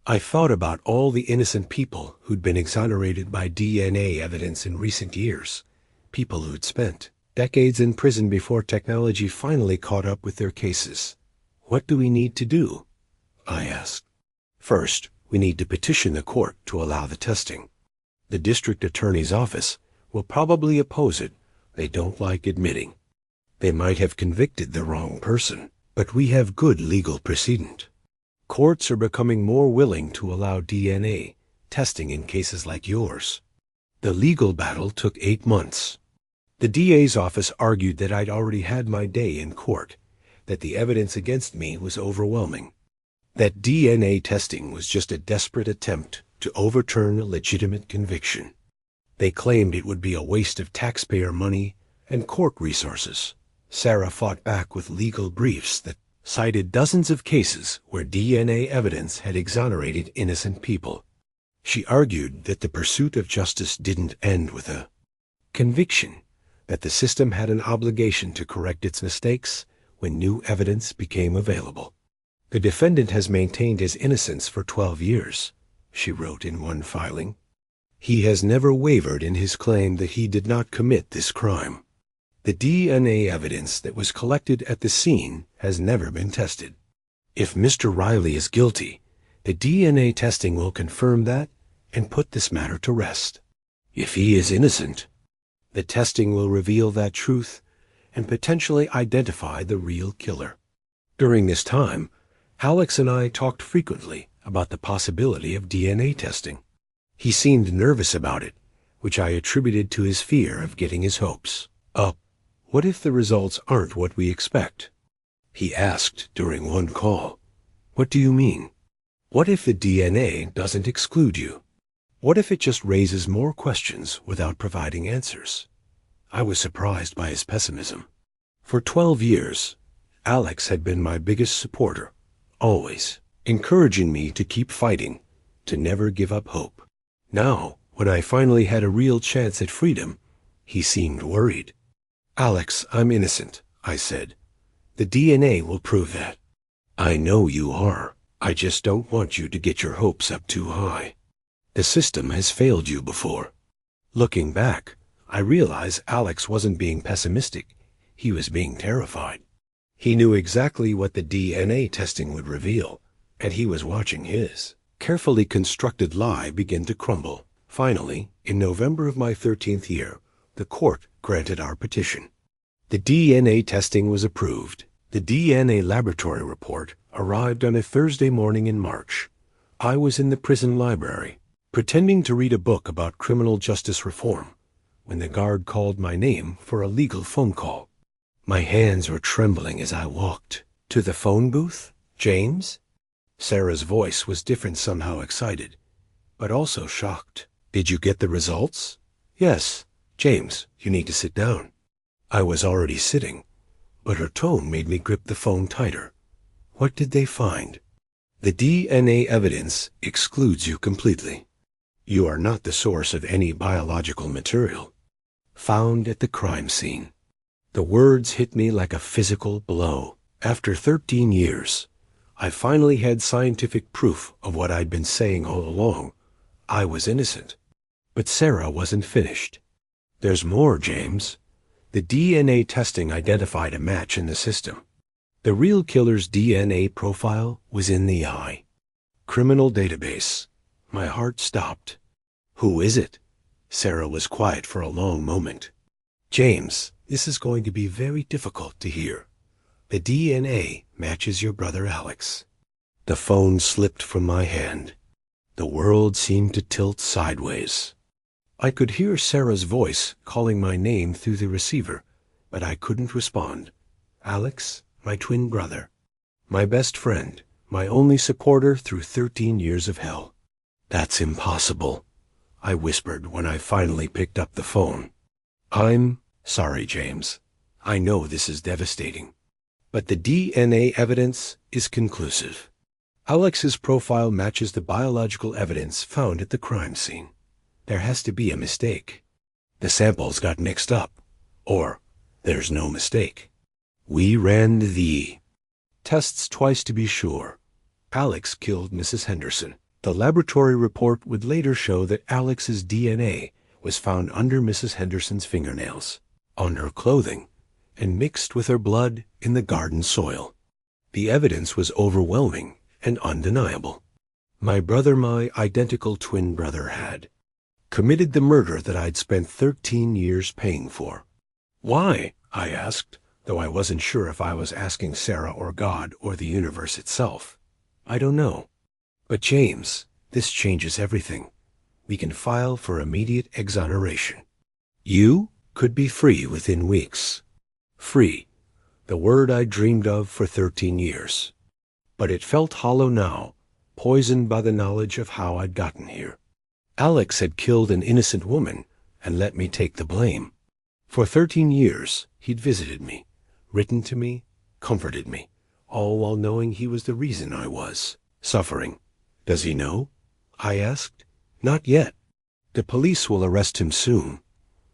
I thought about all the innocent people who'd been exonerated by DNA evidence in recent years, people who'd spent decades in prison before technology finally caught up with their cases. What do we need to do? I asked. First, we need to petition the court to allow the testing. The district attorney's office will probably oppose it. They don't like admitting. They might have convicted the wrong person, but we have good legal precedent. Courts are becoming more willing to allow DNA testing in cases like yours. The legal battle took 8 months. The DA's office argued that I'd already had my day in court, that the evidence against me was overwhelming, that DNA testing was just a desperate attempt to overturn a legitimate conviction. They claimed it would be a waste of taxpayer money and court resources. Sarah fought back with legal briefs that cited dozens of cases where DNA evidence had exonerated innocent people. She argued that the pursuit of justice didn't end with a conviction, that the system had an obligation to correct its mistakes when new evidence became available. The defendant has maintained his innocence for 12 years, she wrote in one filing. He has never wavered in his claim that he did not commit this crime. The DNA evidence that was collected at the scene has never been tested. If Mr. Riley is guilty, the DNA testing will confirm that and put this matter to rest. If he is innocent, the testing will reveal that truth and potentially identify the real killer. During this time, Alex and I talked frequently about the possibility of DNA testing. He seemed nervous about it, which I attributed to his fear of getting his hopes up. What if the results aren't what we expect? He asked during one call. What do you mean? What if the DNA doesn't exclude you? What if it just raises more questions without providing answers? I was surprised by his pessimism. For 12 years, Alex had been my biggest supporter, always encouraging me to keep fighting, to never give up hope. Now, when I finally had a real chance at freedom, he seemed worried. Alex, I'm innocent, I said. The DNA will prove that. I know you are. I just don't want you to get your hopes up too high. The system has failed you before. Looking back, I realize Alex wasn't being pessimistic. He was being terrified. He knew exactly what the DNA testing would reveal, and he was watching his carefully constructed lie begin to crumble. Finally, in November of my 13th year, the court granted our petition. The DNA testing was approved. The DNA laboratory report arrived on a Thursday morning in March. I was in the prison library, pretending to read a book about criminal justice reform, when the guard called my name for a legal phone call. My hands were trembling as I walked to the phone booth. James? Sarah's voice was different, somehow excited, but also shocked. Did you get the results? Yes. James, you need to sit down. I was already sitting, but her tone made me grip the phone tighter. What did they find? The DNA evidence excludes you completely. You are not the source of any biological material found at the crime scene. The words hit me like a physical blow. After 13 years, I finally had scientific proof of what I'd been saying all along. I was innocent. But Sarah wasn't finished. There's more, James. The DNA testing identified a match in the system. The real killer's DNA profile was in the eye. Criminal database. My heart stopped. Who is it? Sarah was quiet for a long moment. James, this is going to be very difficult to hear. The DNA matches your brother Alex. The phone slipped from my hand. The world seemed to tilt sideways. I could hear Sarah's voice calling my name through the receiver, but I couldn't respond. Alex, my twin brother, my best friend, my only supporter through 13 years of hell. That's impossible, I whispered when I finally picked up the phone. I'm Sorry, James. I know this is devastating. But the DNA evidence is conclusive. Alex's profile matches the biological evidence found at the crime scene. There has to be a mistake. The samples got mixed up. Or, there's no mistake. We ran the tests twice to be sure. Alex killed Mrs. Henderson. The laboratory report would later show that Alex's DNA was found under Mrs. Henderson's fingernails, on her clothing, and mixed with her blood in the garden soil. The evidence was overwhelming and undeniable. My identical twin brother, had committed the murder that I'd spent 13 years paying for. Why? I asked, though I wasn't sure if I was asking Sarah or God or the universe itself. I don't know. But James, this changes everything. We can file for immediate exoneration. You could be free within weeks. Free, the word I dreamed of for 13 years. But it felt hollow now, poisoned by the knowledge of how I'd gotten here. Alex had killed an innocent woman and let me take the blame. For 13 years, he'd visited me, written to me, comforted me, all while knowing he was the reason I was suffering. Does he know? I asked. Not yet. The police will arrest him soon.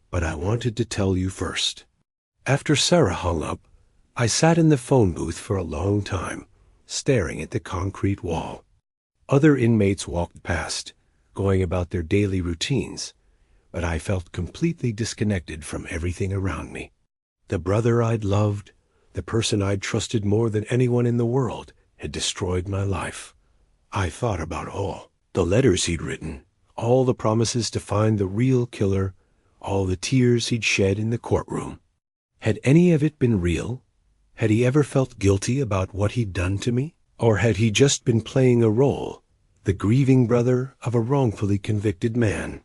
But I wanted to tell you first. After Sarah hung up, I sat in the phone booth for a long time, staring at the concrete wall. Other inmates walked past, going about their daily routines, but I felt completely disconnected from everything around me. The brother I'd loved, the person I'd trusted more than anyone in the world, had destroyed my life. I thought about all the letters he'd written, all the promises to find the real killer, all the tears he'd shed in the courtroom. Had any of it been real? Had he ever felt guilty about what he'd done to me? Or had he just been playing a role, the grieving brother of a wrongfully convicted man?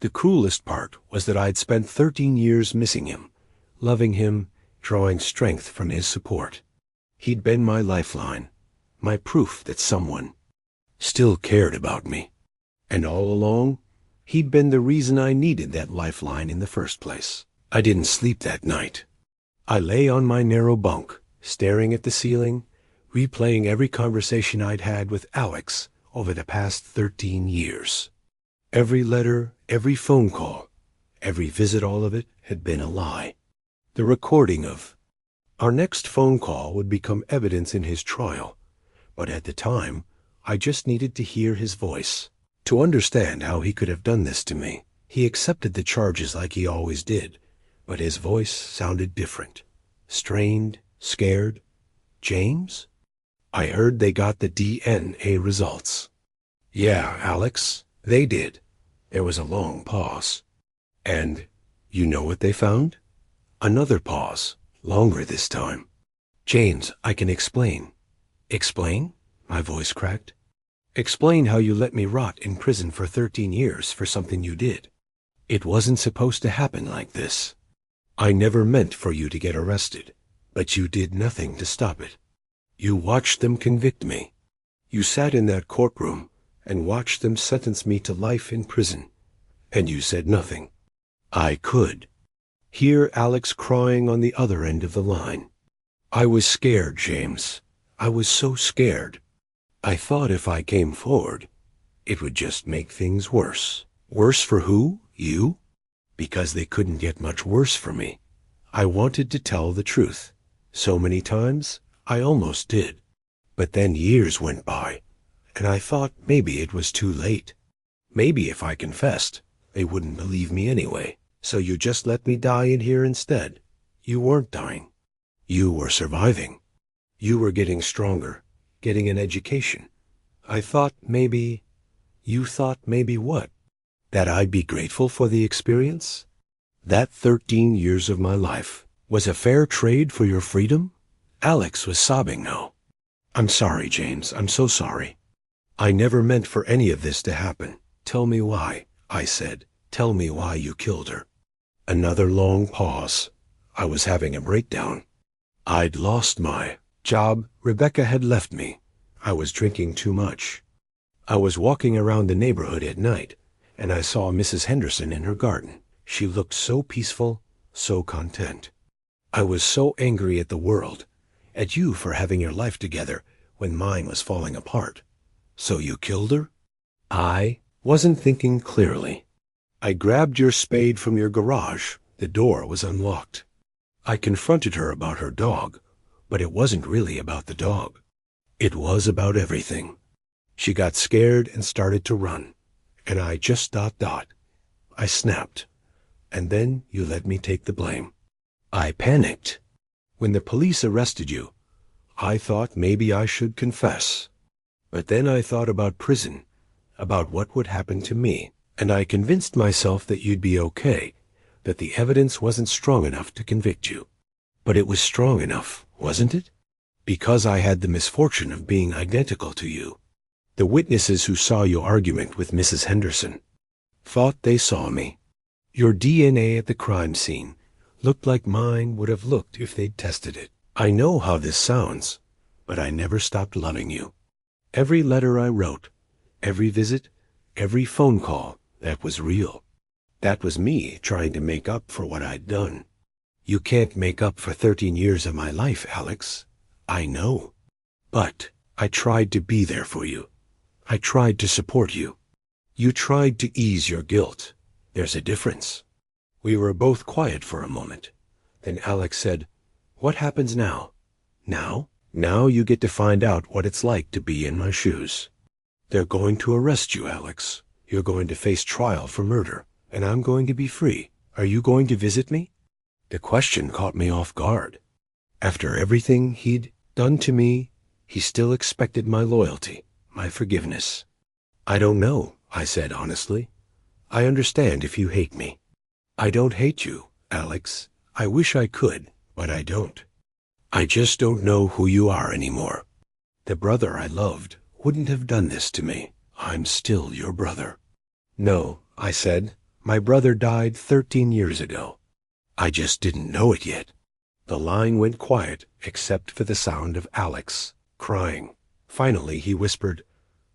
The cruelest part was that I'd spent 13 years missing him, loving him, drawing strength from his support. He'd been my lifeline, my proof that someone still cared about me. And all along, he'd been the reason I needed that lifeline in the first place. I didn't sleep that night. I lay on my narrow bunk, staring at the ceiling, replaying every conversation I'd had with Alex over the past 13 years. Every letter, every phone call, every visit, all of it had been a lie. The recording of our next phone call would become evidence in his trial, but at the time, I just needed to hear his voice, to understand how he could have done this to me. He accepted the charges like he always did, but his voice sounded different. Strained, scared. James? I heard they got the DNA results. Yeah, Alex, they did. There was a long pause. And you know what they found? Another pause, longer this time. James, I can explain. Explain? My voice cracked. Explain how you let me rot in prison for 13 years for something you did. It wasn't supposed to happen like this. I never meant for you to get arrested, but you did nothing to stop it. You watched them convict me. You sat in that courtroom and watched them sentence me to life in prison, and you said nothing. I could hear Alex crying on the other end of the line. I was scared, James. I was so scared. I thought if I came forward, it would just make things worse. Worse for who? You? Because they couldn't get much worse for me. I wanted to tell the truth. So many times, I almost did. But then years went by, and I thought maybe it was too late. Maybe if I confessed, they wouldn't believe me anyway. So you just let me die in here instead. You weren't dying. You were surviving. You were getting stronger, getting an education. I thought maybe... You thought maybe what? That I'd be grateful for the experience? That 13 years of my life was a fair trade for your freedom? Alex was sobbing now. I'm sorry, James. I'm so sorry. I never meant for any of this to happen. Tell me why, I said. Tell me why you killed her. Another long pause. I was having a breakdown. I'd lost my job. Rebecca had left me. I was drinking too much. I was walking around the neighborhood at night, and I saw Mrs. Henderson in her garden. She looked so peaceful, so content. I was so angry at the world, at you for having your life together when mine was falling apart. So you killed her? I wasn't thinking clearly. I grabbed your spade from your garage. The door was unlocked. I confronted her about her dog, but it wasn't really about the dog. It was about everything. She got scared and started to run, and I just ... I snapped, and then you let me take the blame. I panicked. When the police arrested you, I thought maybe I should confess. But then I thought about prison, about what would happen to me, and I convinced myself that you'd be okay, that the evidence wasn't strong enough to convict you. But it was strong enough, wasn't it? Because I had the misfortune of being identical to you. The witnesses who saw your argument with Mrs. Henderson thought they saw me. Your DNA at the crime scene looked like mine would have looked if they'd tested it. I know how this sounds, but I never stopped loving you. Every letter I wrote, every visit, every phone call, that was real. That was me trying to make up for what I'd done. You can't make up for 13 years of my life, Alex. I know. But I tried to be there for you. I tried to support you. You tried to ease your guilt. There's a difference. We were both quiet for a moment. Then Alex said, "What happens now?" Now? Now you get to find out what it's like to be in my shoes. They're going to arrest you, Alex. You're going to face trial for murder, and I'm going to be free. Are you going to visit me? The question caught me off guard. After everything he'd done to me, he still expected my loyalty, my forgiveness. I don't know, I said honestly. I understand if you hate me. I don't hate you, Alex. I wish I could, but I don't. I just don't know who you are anymore. The brother I loved wouldn't have done this to me. I'm still your brother. No, I said. My brother died 13 years ago. I just didn't know it yet. The line went quiet except for the sound of Alex crying. Finally, he whispered,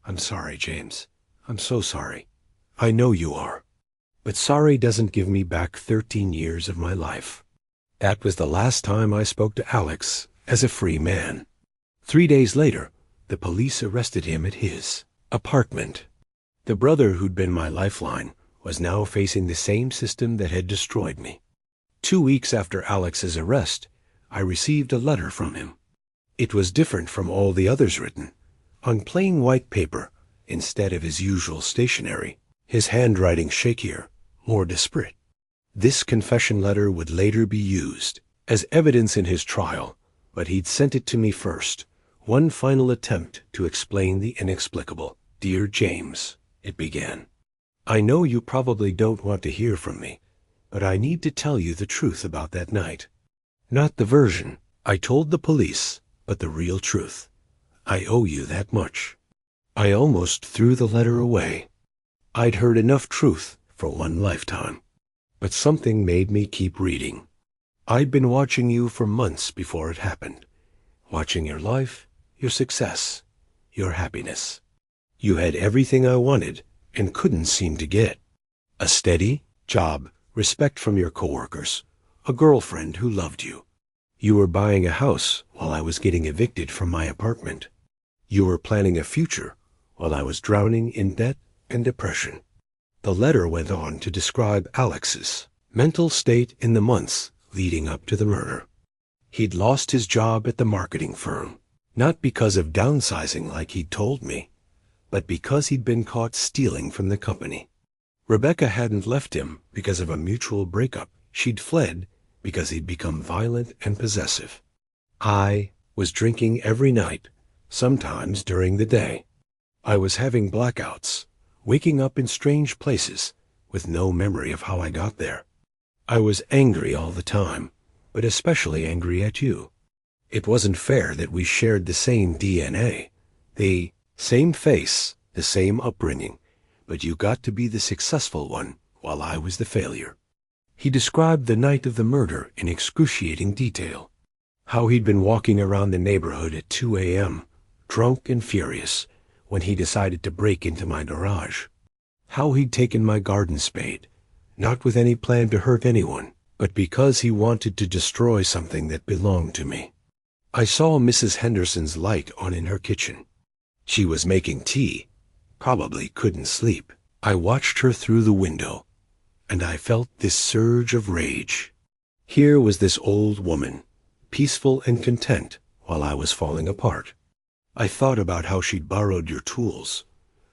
"I'm sorry, James. I'm so sorry. I know you are. But sorry doesn't give me back 13 years of my life." That was the last time I spoke to Alex as a free man. 3 days later, the police arrested him at his apartment. The brother who'd been my lifeline was now facing the same system that had destroyed me. 2 weeks after Alex's arrest, I received a letter from him. It was different from all the others written, on plain white paper instead of his usual stationery, his handwriting shakier, more desperate. This confession letter would later be used as evidence in his trial, but he'd sent it to me first, one final attempt to explain the inexplicable. "Dear James," it began, "I know you probably don't want to hear from me, but I need to tell you the truth about that night. Not the version I told the police, but the real truth. I owe you that much." I almost threw the letter away. I'd heard enough truth for one lifetime. But something made me keep reading. I'd been watching you for months before it happened. Watching your life, your success, your happiness. You had everything I wanted and couldn't seem to get. A steady job, respect from your coworkers, a girlfriend who loved you. You were buying a house while I was getting evicted from my apartment. You were planning a future while I was drowning in debt and depression. The letter went on to describe Alex's mental state in the months leading up to the murder. He'd lost his job at the marketing firm, not because of downsizing like he'd told me, but because he'd been caught stealing from the company. Rebecca hadn't left him because of a mutual breakup. She'd fled because he'd become violent and possessive. I was drinking every night, sometimes during the day. I was having blackouts, waking up in strange places with no memory of how I got there. I was angry all the time, but especially angry at you. It wasn't fair that we shared the same DNA, the same face, the same upbringing, but you got to be the successful one while I was the failure. He described the night of the murder in excruciating detail, how he'd been walking around the neighborhood at 2 a.m., drunk and furious, when he decided to break into my garage, how he'd taken my garden spade, not with any plan to hurt anyone, but because he wanted to destroy something that belonged to me. I saw Mrs. Henderson's light on in her kitchen. She was making tea, probably couldn't sleep. I watched her through the window, and I felt this surge of rage. Here was this old woman, peaceful and content while I was falling apart. I thought about how she'd borrowed your tools,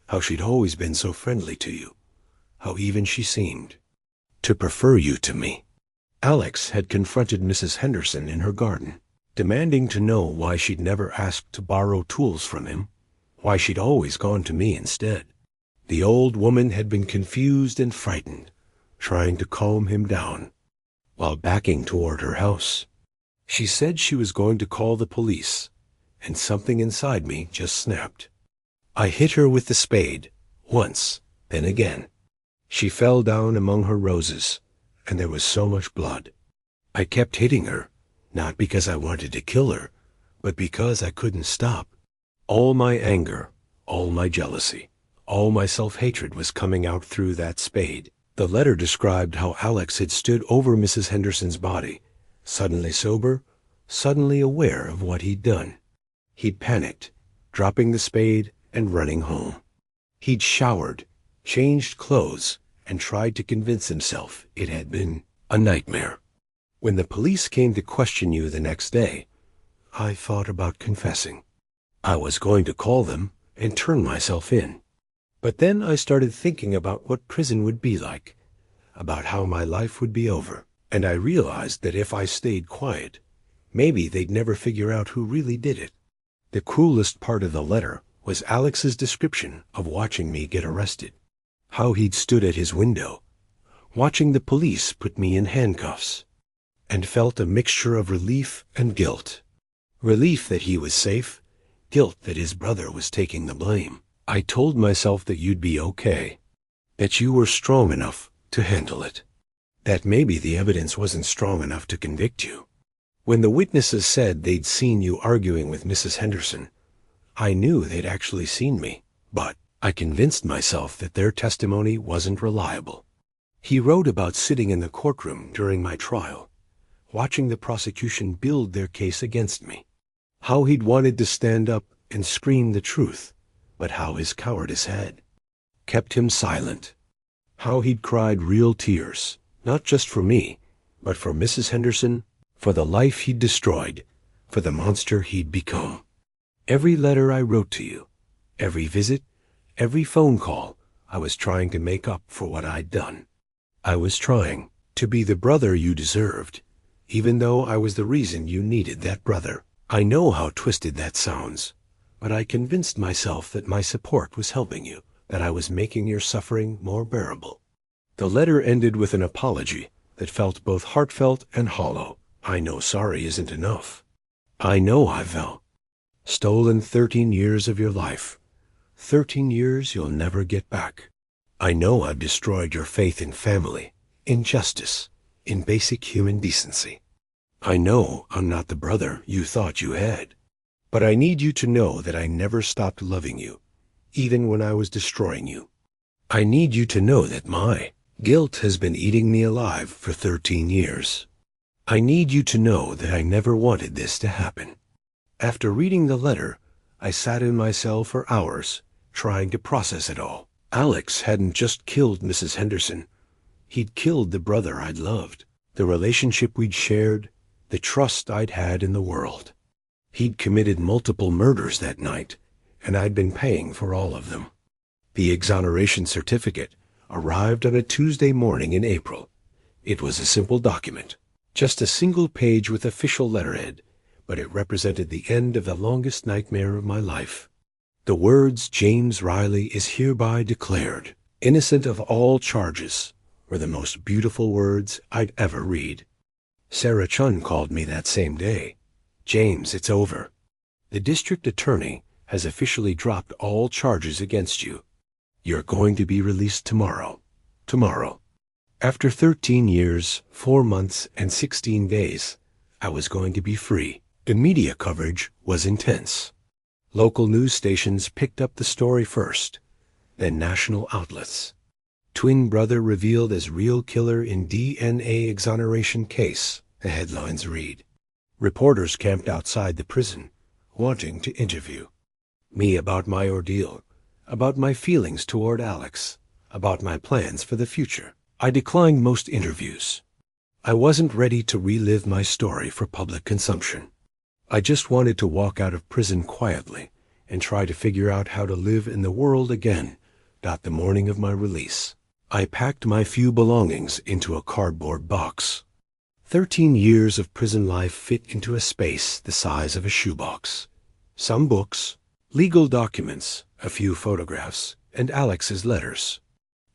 how she'd always been so friendly to you, how even she seemed to prefer you to me. Alex had confronted Mrs. Henderson in her garden, demanding to know why she'd never asked to borrow tools from him, why she'd always gone to me instead. The old woman had been confused and frightened, trying to calm him down, while backing toward her house. She said she was going to call the police, and something inside me just snapped. I hit her with the spade, once, then again. She fell down among her roses, and there was so much blood. I kept hitting her, not because I wanted to kill her, but because I couldn't stop. All my anger, all my jealousy, all my self-hatred was coming out through that spade. The letter described how Alex had stood over Mrs. Henderson's body, suddenly sober, suddenly aware of what he'd done. He'd panicked, dropping the spade and running home. He'd showered, changed clothes, and tried to convince himself it had been a nightmare. When the police came to question you the next day, I thought about confessing. I was going to call them and turn myself in. But then I started thinking about what prison would be like, about how my life would be over, and I realized that if I stayed quiet, maybe they'd never figure out who really did it. The cruelest part of the letter was Alex's description of watching me get arrested, how he'd stood at his window, watching the police put me in handcuffs, and felt a mixture of relief and guilt. Relief that he was safe, guilt that his brother was taking the blame. I told myself that you'd be okay, that you were strong enough to handle it, that maybe the evidence wasn't strong enough to convict you. When the witnesses said they'd seen you arguing with Mrs. Henderson, I knew they'd actually seen me, but I convinced myself that their testimony wasn't reliable. He wrote about sitting in the courtroom during my trial, watching the prosecution build their case against me, how he'd wanted to stand up and scream the truth, but how his cowardice had kept him silent, how he'd cried real tears, not just for me, but for Mrs. Henderson, for the life he'd destroyed, for the monster he'd become. Every letter I wrote to you, every visit, every phone call, I was trying to make up for what I'd done. I was trying to be the brother you deserved, even though I was the reason you needed that brother. I know how twisted that sounds, but I convinced myself that my support was helping you, that I was making your suffering more bearable. The letter ended with an apology that felt both heartfelt and hollow. I know sorry isn't enough. I know I've stolen 13 years of your life, 13 years you'll never get back. I know I've destroyed your faith in family, in justice, in basic human decency. I know I'm not the brother you thought you had. But I need you to know that I never stopped loving you, even when I was destroying you. I need you to know that my guilt has been eating me alive for 13 years. I need you to know that I never wanted this to happen. After reading the letter, I sat in my cell for hours, trying to process it all. Alex hadn't just killed Mrs. Henderson. He'd killed the brother I'd loved, the relationship we'd shared, the trust I'd had in the world. He'd committed multiple murders that night, and I'd been paying for all of them. The exoneration certificate arrived on a Tuesday morning in April. It was a simple document, just a single page with official letterhead, but it represented the end of the longest nightmare of my life. The words "James Riley is hereby declared innocent of all charges" were the most beautiful words I'd ever read. Sarah Chun called me that same day. "James, it's over. The district attorney has officially dropped all charges against you. You're going to be released tomorrow. Tomorrow." After 13 years, 4 months, and 16 days, I was going to be free. The media coverage was intense. Local news stations picked up the story first, then national outlets. Twin brother revealed as real killer in DNA exoneration case, the headlines read. Reporters camped outside the prison, wanting to interview me about my ordeal, about my feelings toward Alex, about my plans for the future. I declined most interviews. I wasn't ready to relive my story for public consumption. I just wanted to walk out of prison quietly and try to figure out how to live in the world again. The morning of my release, I packed my few belongings into a cardboard box. 13 years of prison life fit into a space the size of a shoebox. Some books, legal documents, a few photographs, and Alex's letters.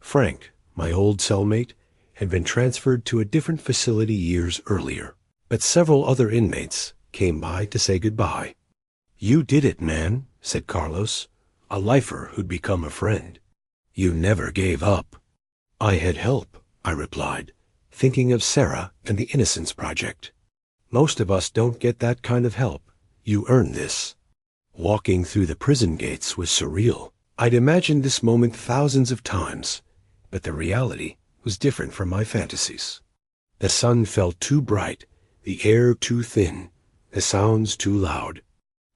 Frank, my old cellmate, had been transferred to a different facility years earlier, but several other inmates came by to say goodbye. "You did it, man," said Carlos, a lifer who'd become a friend. "You never gave up." "I had help," I replied, thinking of Sarah and the Innocence Project. "Most of us don't get that kind of help. You earn this." Walking through the prison gates was surreal. I'd imagined this moment thousands of times, but the reality was different from my fantasies. The sun felt too bright, the air too thin, the sounds too loud.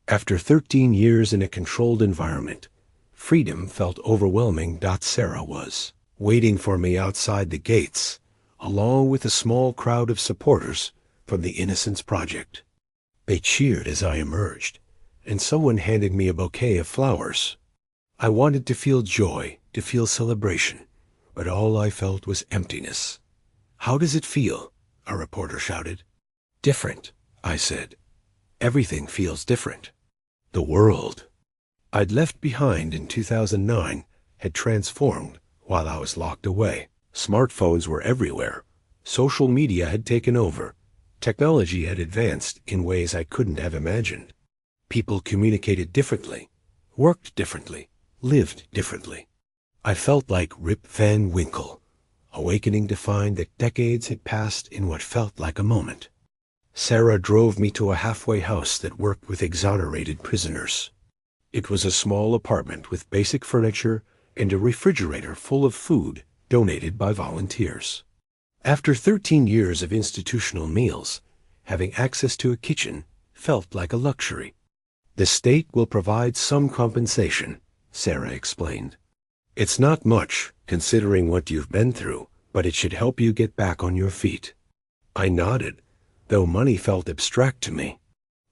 After 13 years in a controlled environment, freedom felt overwhelming. Sarah was waiting for me outside the gates, along with a small crowd of supporters from the Innocence Project. They cheered as I emerged, and someone handed me a bouquet of flowers. I wanted to feel joy, to feel celebration, but all I felt was emptiness. "How does it feel?" a reporter shouted. "Different," I said. "Everything feels different." The world I'd left behind in 2009 had transformed while I was locked away. Smartphones were everywhere. Social media had taken over. Technology had advanced in ways I couldn't have imagined. People communicated differently, worked differently, lived differently. I felt like Rip Van Winkle, awakening to find that decades had passed in what felt like a moment. Sarah drove me to a halfway house that worked with exonerated prisoners. It was a small apartment with basic furniture and a refrigerator full of food donated by volunteers. After 13 years of institutional meals, having access to a kitchen felt like a luxury. "The state will provide some compensation," Sarah explained. "It's not much, considering what you've been through, but it should help you get back on your feet." I nodded, though money felt abstract to me.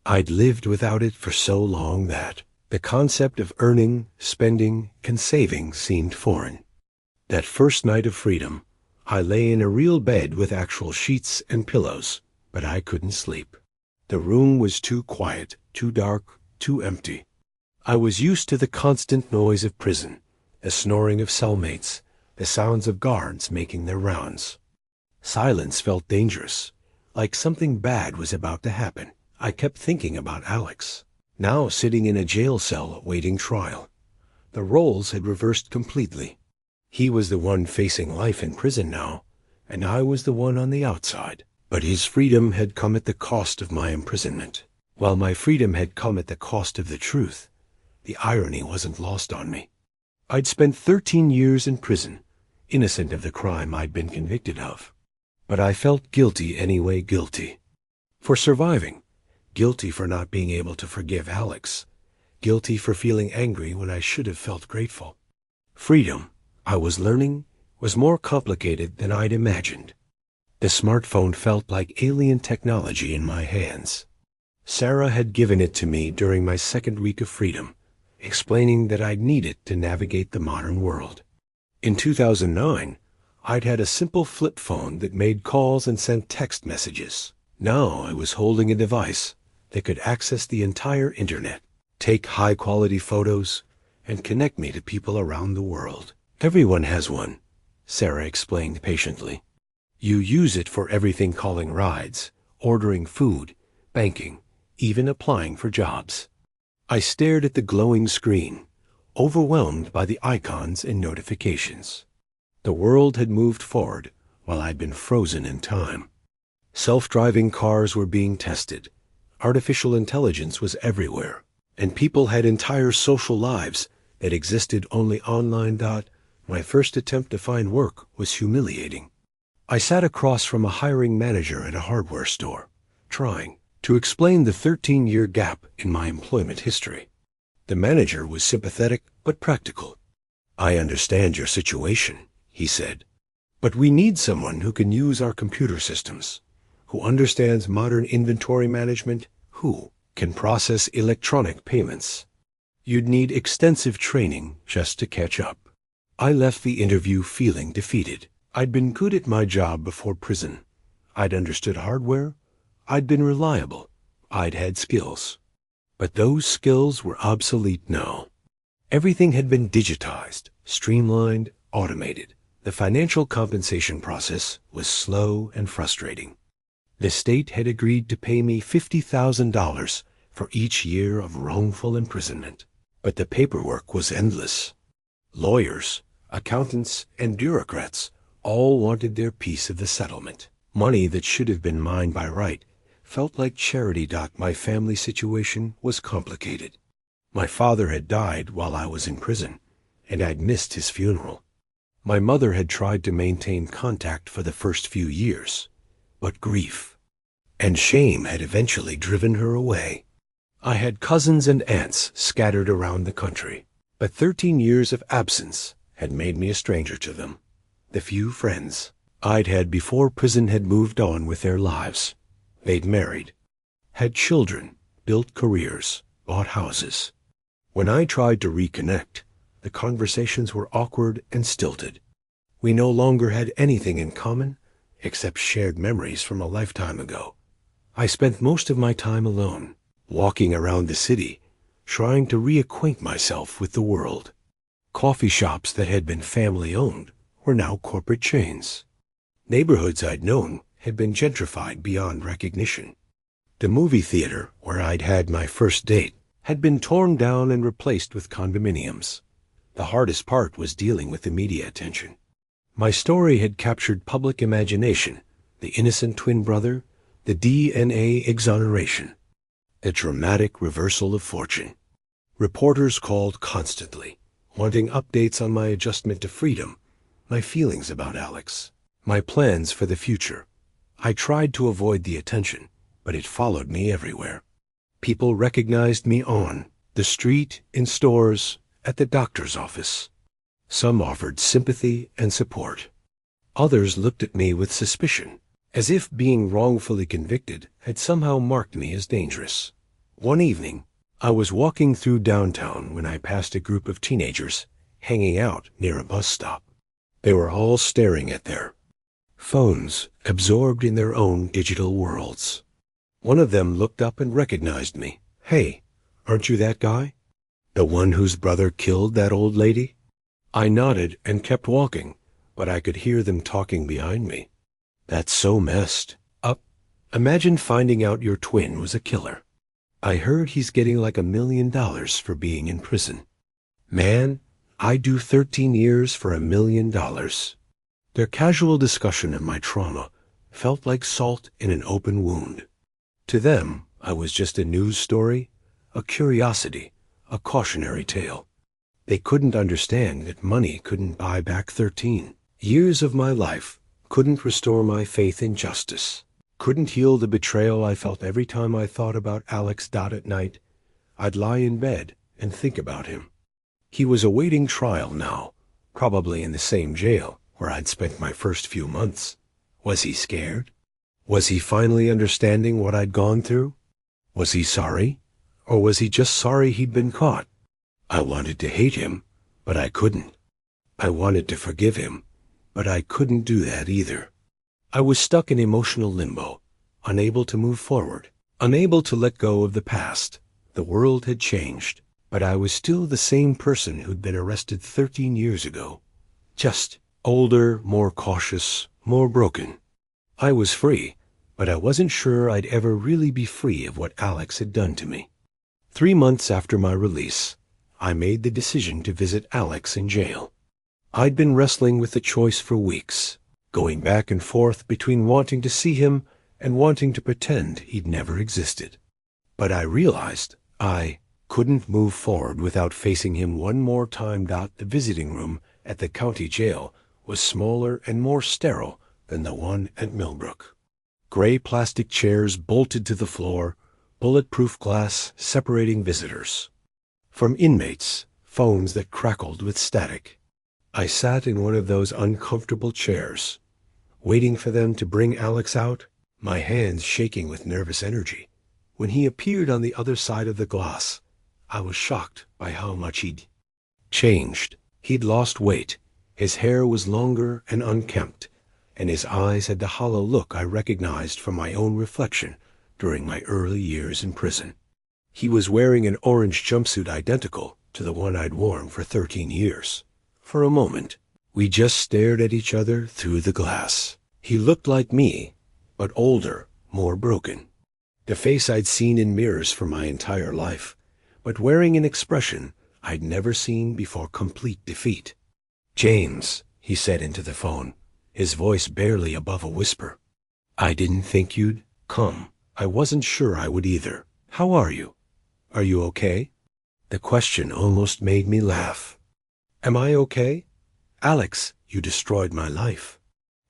I'd lived without it for so long that the concept of earning, spending, and saving seemed foreign. That first night of freedom, I lay in a real bed with actual sheets and pillows, but I couldn't sleep. The room was too quiet, too dark, too empty. I was used to the constant noise of prison, the snoring of cellmates, the sounds of guards making their rounds. Silence felt dangerous, like something bad was about to happen. I kept thinking about Alex, now sitting in a jail cell awaiting trial. The roles had reversed completely. He was the one facing life in prison now, and I was the one on the outside. But his freedom had come at the cost of my imprisonment, while my freedom had come at the cost of the truth. The irony wasn't lost on me. I'd spent 13 years in prison, innocent of the crime I'd been convicted of. But I felt guilty anyway, guilty for surviving, guilty for not being able to forgive Alex, guilty for feeling angry when I should have felt grateful. Freedom, I was learning, was more complicated than I'd imagined. The smartphone felt like alien technology in my hands. Sarah had given it to me during my second week of freedom, explaining that I'd need it to navigate the modern world. In 2009, I'd had a simple flip phone that made calls and sent text messages. Now I was holding a device that could access the entire internet, take high-quality photos, and connect me to people around the world. "Everyone has one," Sarah explained patiently. "You use it for everything: calling rides, ordering food, banking, even applying for jobs." I stared at the glowing screen, overwhelmed by the icons and notifications. The world had moved forward while I'd been frozen in time. Self-driving cars were being tested, artificial intelligence was everywhere, and people had entire social lives that existed only online. My first attempt to find work was humiliating. I sat across from a hiring manager at a hardware store, trying to explain the 13-year gap in my employment history. The manager was sympathetic but practical. "I understand your situation," he said, "but we need someone who can use our computer systems, who understands modern inventory management, who can process electronic payments. You'd need extensive training just to catch up." I left the interview feeling defeated. I'd been good at my job before prison. I'd understood hardware. I'd been reliable. I'd had skills. But those skills were obsolete now. Everything had been digitized, streamlined, automated. The financial compensation process was slow and frustrating. The state had agreed to pay me $50,000 for each year of wrongful imprisonment. But the paperwork was endless. Lawyers, accountants, and bureaucrats all wanted their piece of the settlement. Money that should have been mine by right felt like charity. My family situation was complicated. My father had died while I was in prison, and I'd missed his funeral. My mother had tried to maintain contact for the first few years, but grief and shame had eventually driven her away. I had cousins and aunts scattered around the country, but 13 years of absence had made me a stranger to them. The few friends I'd had before prison had moved on with their lives. They'd married, had children, built careers, bought houses. When I tried to reconnect, the conversations were awkward and stilted. We no longer had anything in common except shared memories from a lifetime ago. I spent most of my time alone, walking around the city, trying to reacquaint myself with the world. Coffee shops that had been family-owned were now corporate chains. Neighborhoods I'd known had been gentrified beyond recognition. The movie theater, where I'd had my first date, had been torn down and replaced with condominiums. The hardest part was dealing with the media attention. My story had captured public imagination, the innocent twin brother, the DNA exoneration, the dramatic reversal of fortune. Reporters called constantly, wanting updates on my adjustment to freedom, my feelings about Alex, my plans for the future. I tried to avoid the attention, but it followed me everywhere. People recognized me on the street, in stores, at the doctor's office. Some offered sympathy and support. Others looked at me with suspicion, as if being wrongfully convicted had somehow marked me as dangerous. One evening, I was walking through downtown when I passed a group of teenagers hanging out near a bus stop. They were all staring at their phones, absorbed in their own digital worlds. One of them looked up and recognized me. "Hey, aren't you that guy? The one whose brother killed that old lady?" I nodded and kept walking, but I could hear them talking behind me. "That's so messed up. Imagine finding out your twin was a killer. I heard he's getting like $1 million for being in prison." "Man, I'd do 13 years for $1 million." Their casual discussion of my trauma felt like salt in an open wound. To them, I was just a news story, a curiosity, a cautionary tale. They couldn't understand that money couldn't buy back 13 years of my life, couldn't restore my faith in justice, couldn't heal the betrayal I felt every time I thought about Alex. At night, I'd lie in bed and think about him. He was awaiting trial now, probably in the same jail where I'd spent my first few months. Was he scared? Was he finally understanding what I'd gone through? Was he sorry? Or was he just sorry he'd been caught? I wanted to hate him, but I couldn't. I wanted to forgive him, but I couldn't do that either. I was stuck in emotional limbo, unable to move forward, unable to let go of the past. The world had changed, but I was still the same person who'd been arrested 13 years ago. Just older, more cautious, more broken. I was free, but I wasn't sure I'd ever really be free of what Alex had done to me. 3 months after my release, I made the decision to visit Alex in jail. I'd been wrestling with the choice for weeks, going back and forth between wanting to see him and wanting to pretend he'd never existed. But I realized I couldn't move forward without facing him one more time. The visiting room at the county jail was smaller and more sterile than the one at Millbrook. Gray plastic chairs bolted to the floor, bulletproof glass separating visitors. From inmates, phones that crackled with static. I sat in one of those uncomfortable chairs, waiting for them to bring Alex out, my hands shaking with nervous energy. When he appeared on the other side of the glass, I was shocked by how much he'd changed. He'd lost weight, his hair was longer and unkempt, and his eyes had the hollow look I recognized from my own reflection during my early years in prison. He was wearing an orange jumpsuit identical to the one I'd worn for 13 years. For a moment, we just stared at each other through the glass. He looked like me, but older, more broken. The face I'd seen in mirrors for my entire life, but wearing an expression I'd never seen before complete defeat. "James," he said into the phone, his voice barely above a whisper. "I didn't think you'd come. I wasn't sure I would either. How are you? Are you okay?" The question almost made me laugh. Am I okay? Alex, you destroyed my life.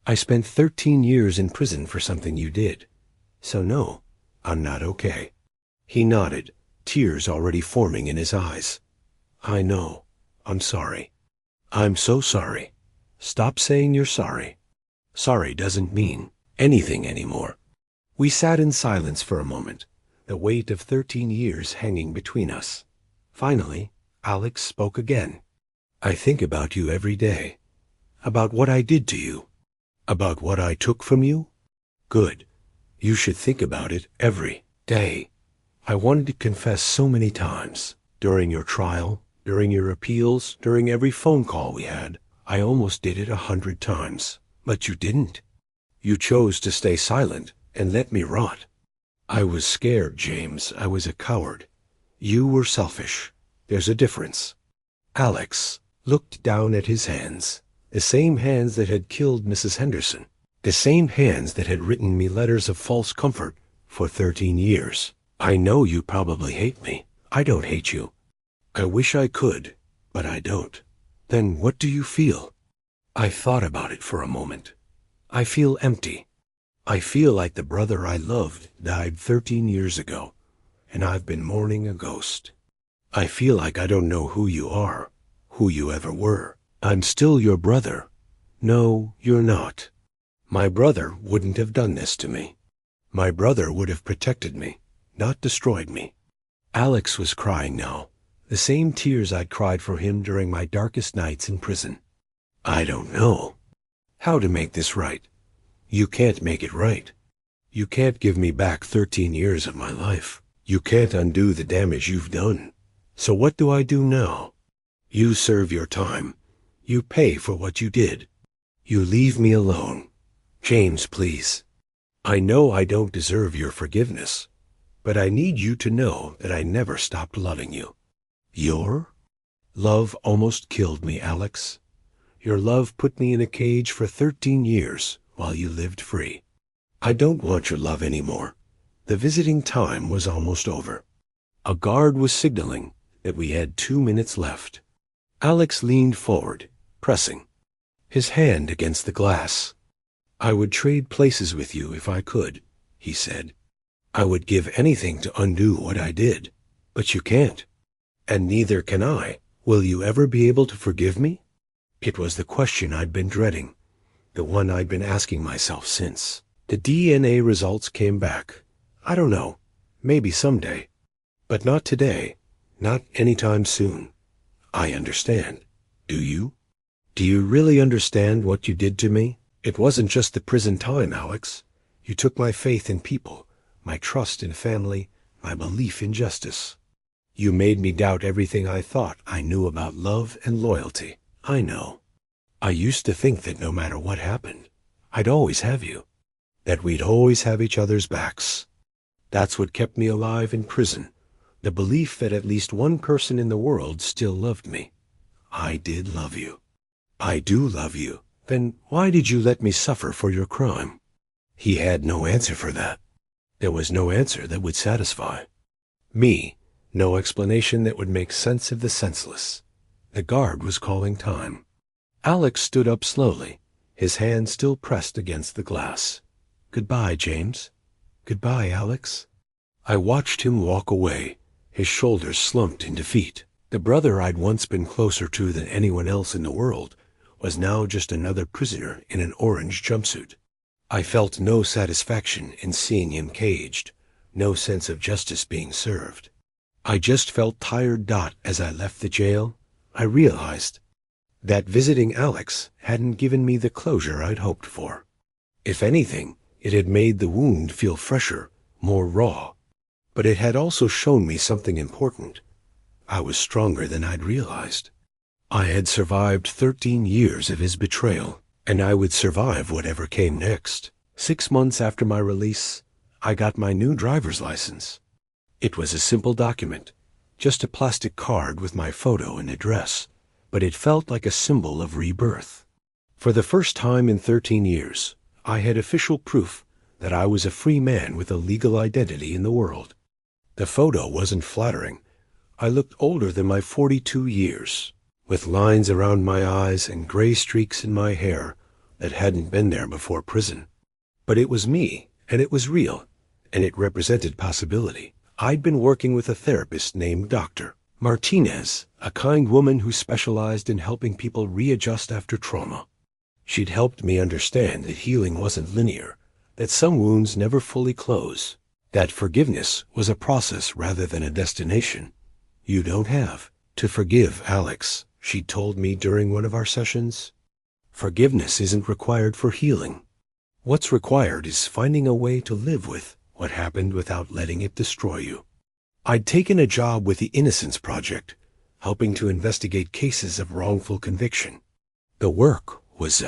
I spent 13 years in prison for something you did. So no, I'm not okay. He nodded, tears already forming in his eyes. I know. I'm sorry. I'm so sorry. Stop saying you're sorry. Sorry doesn't mean anything anymore. We sat in silence for a moment, the weight of 13 years hanging between us. Finally, Alex spoke again. I think about you every day. About what I did to you. About what I took from you. Good. You should think about it every day. I wanted to confess so many times. During your trial, during your appeals, during every phone call we had. I almost did it 100 times. But you didn't. You chose to stay silent and let me rot. I was scared, James. I was a coward. You were selfish. There's a difference. Alex looked down at his hands, the same hands that had killed Mrs. Henderson, the same hands that had written me letters of false comfort for 13 years. I know you probably hate me. I don't hate you. I wish I could, but I don't. Then what do you feel? I thought about it for a moment. I feel empty. I feel like the brother I loved died 13 years ago, and I've been mourning a ghost. I feel like I don't know who you are, who you ever were. I'm still your brother. No, you're not. My brother wouldn't have done this to me. My brother would have protected me, not destroyed me. Alex was crying now, the same tears I'd cried for him during my darkest nights in prison. I don't know how to make this right. You can't make it right. You can't give me back 13 years of my life. You can't undo the damage you've done. So what do I do now? You serve your time. You pay for what you did. You leave me alone. James, please. I know I don't deserve your forgiveness, but I need you to know that I never stopped loving you. Your love almost killed me, Alex. Your love put me in a cage for 13 years while you lived free. I don't want your love anymore. The visiting time was almost over. A guard was signaling that we had 2 minutes left. Alex leaned forward, pressing his hand against the glass. I would trade places with you if I could, he said. I would give anything to undo what I did, but you can't. And neither can I. Will you ever be able to forgive me? It was the question I'd been dreading, the one I'd been asking myself since. The DNA results came back. I don't know, maybe someday, but not today, not anytime soon. I understand. Do you? Do you really understand what you did to me? It wasn't just the prison time, Alex. You took my faith in people, my trust in family, my belief in justice. You made me doubt everything I thought I knew about love and loyalty. I know. I used to think that no matter what happened, I'd always have you, that we'd always have each other's backs. That's what kept me alive in prison, the belief that at least one person in the world still loved me. I did love you. I do love you. Then why did you let me suffer for your crime? He had no answer for that. There was no answer that would satisfy me, no explanation that would make sense of the senseless. The guard was calling time. Alex stood up slowly, his hand still pressed against the glass. "Goodbye, James." "Goodbye, Alex." I watched him walk away, his shoulders slumped in defeat. The brother I'd once been closer to than anyone else in the world was now just another prisoner in an orange jumpsuit. I felt no satisfaction in seeing him caged, no sense of justice being served. I just felt tired. As I left the jail, I realized that visiting Alex hadn't given me the closure I'd hoped for. If anything, it had made the wound feel fresher, more raw. But it had also shown me something important. I was stronger than I'd realized. I had survived 13 years of his betrayal, and I would survive whatever came next. 6 months after my release, I got my new driver's license. It was a simple document, just a plastic card with my photo and address, but it felt like a symbol of rebirth. For the first time in 13 years, I had official proof that I was a free man with a legal identity in the world. The photo wasn't flattering. I looked older than my 42 years, with lines around my eyes and gray streaks in my hair that hadn't been there before prison. But it was me, and it was real, and it represented possibility. I'd been working with a therapist named Dr. Martinez, a kind woman who specialized in helping people readjust after trauma. She'd helped me understand that healing wasn't linear, that some wounds never fully close, that forgiveness was a process rather than a destination. "You don't have to forgive Alex," she told me during one of our sessions. "Forgiveness isn't required for healing. What's required is finding a way to live with what happened without letting it destroy you." I'd taken a job with the Innocence Project, helping to investigate cases of wrongful conviction. The work was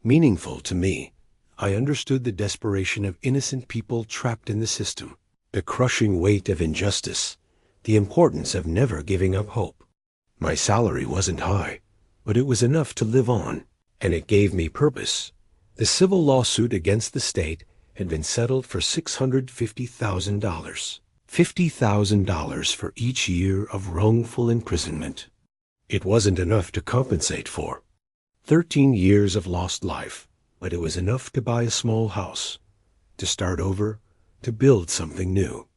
meaningful to me. I understood the desperation of innocent people trapped in the system, the crushing weight of injustice, the importance of never giving up hope. My salary wasn't high, but it was enough to live on, and it gave me purpose. The civil lawsuit against the state had been settled for $650,000. $50,000 for each year of wrongful imprisonment. It wasn't enough to compensate for 13 years of lost life, but it was enough to buy a small house, to start over, to build something new.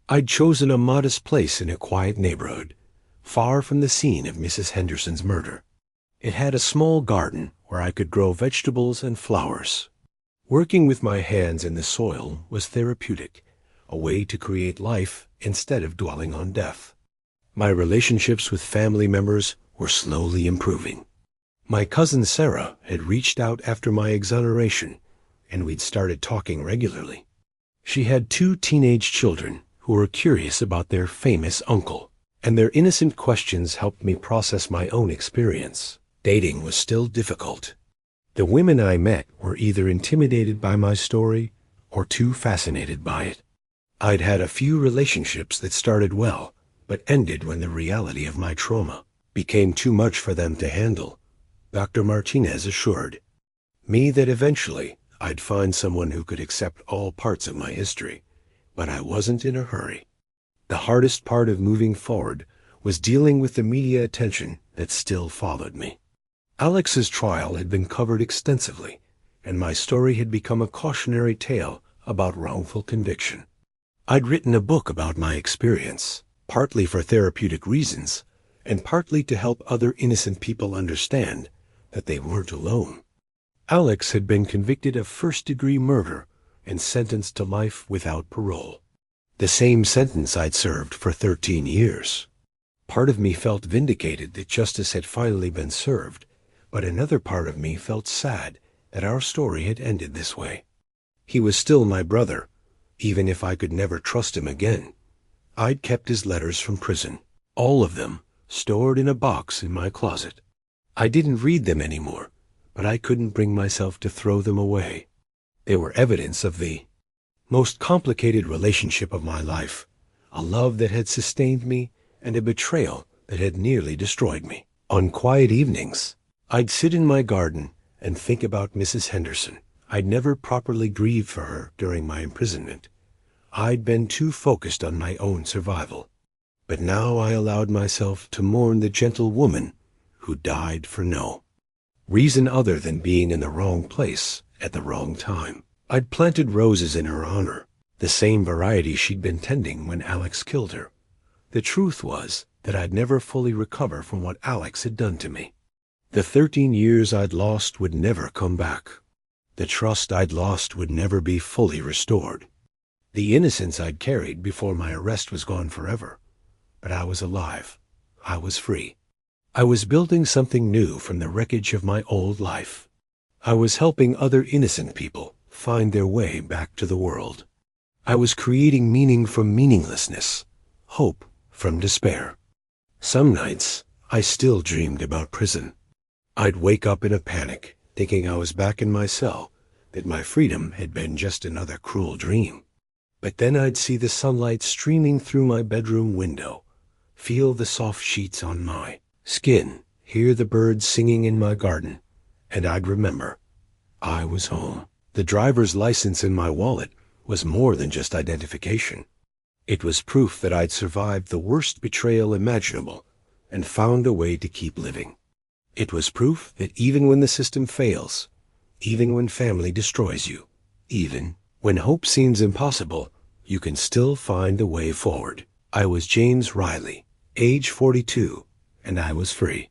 I'd chosen a modest place in a quiet neighborhood, far from the scene of Mrs. Henderson's murder. It had a small garden where I could grow vegetables and flowers. Working with my hands in the soil was therapeutic, a way to create life instead of dwelling on death. My relationships with family members were slowly improving. My cousin Sarah had reached out after my exoneration, and we'd started talking regularly. She had 2 teenage children who were curious about their famous uncle, and their innocent questions helped me process my own experience. Dating was still difficult. The women I met were either intimidated by my story or too fascinated by it. I'd had a few relationships that started well, but ended when the reality of my trauma became too much for them to handle. Dr. Martinez assured me that eventually I'd find someone who could accept all parts of my history, but I wasn't in a hurry. The hardest part of moving forward was dealing with the media attention that still followed me. Alex's trial had been covered extensively, and my story had become a cautionary tale about wrongful conviction. I'd written a book about my experience, partly for therapeutic reasons, and partly to help other innocent people understand that they weren't alone. Alex had been convicted of first-degree murder and sentenced to life without parole, the same sentence I'd served for 13 years. Part of me felt vindicated that justice had finally been served, but another part of me felt sad that our story had ended this way. He was still my brother, even if I could never trust him again. I'd kept his letters from prison, all of them, stored in a box in my closet. I didn't read them anymore, but I couldn't bring myself to throw them away. They were evidence of the most complicated relationship of my life, a love that had sustained me and a betrayal that had nearly destroyed me. On quiet evenings, I'd sit in my garden and think about Mrs. Henderson. I'd never properly grieved for her during my imprisonment. I'd been too focused on my own survival. But now I allowed myself to mourn the gentle woman who died for no Reason other than being in the wrong place at the wrong time. I'd planted roses in her honor, the same variety she'd been tending when Alex killed her. The truth was that I'd never fully recover from what Alex had done to me. The 13 years I'd lost would never come back. The trust I'd lost would never be fully restored. The innocence I'd carried before my arrest was gone forever. But I was alive. I was free. I was building something new from the wreckage of my old life. I was helping other innocent people find their way back to the world. I was creating meaning from meaninglessness, hope from despair. Some nights, I still dreamed about prison. I'd wake up in a panic, thinking I was back in my cell, that my freedom had been just another cruel dream. But then I'd see the sunlight streaming through my bedroom window, feel the soft sheets on my skin, hear the birds singing in my garden, and I'd remember I was home. The driver's license in my wallet was more than just identification. It was proof that I'd survived the worst betrayal imaginable and found a way to keep living. It was proof that even when the system fails, even when family destroys you, even when hope seems impossible, you can still find a way forward. I was James Riley, age 42, and I was free.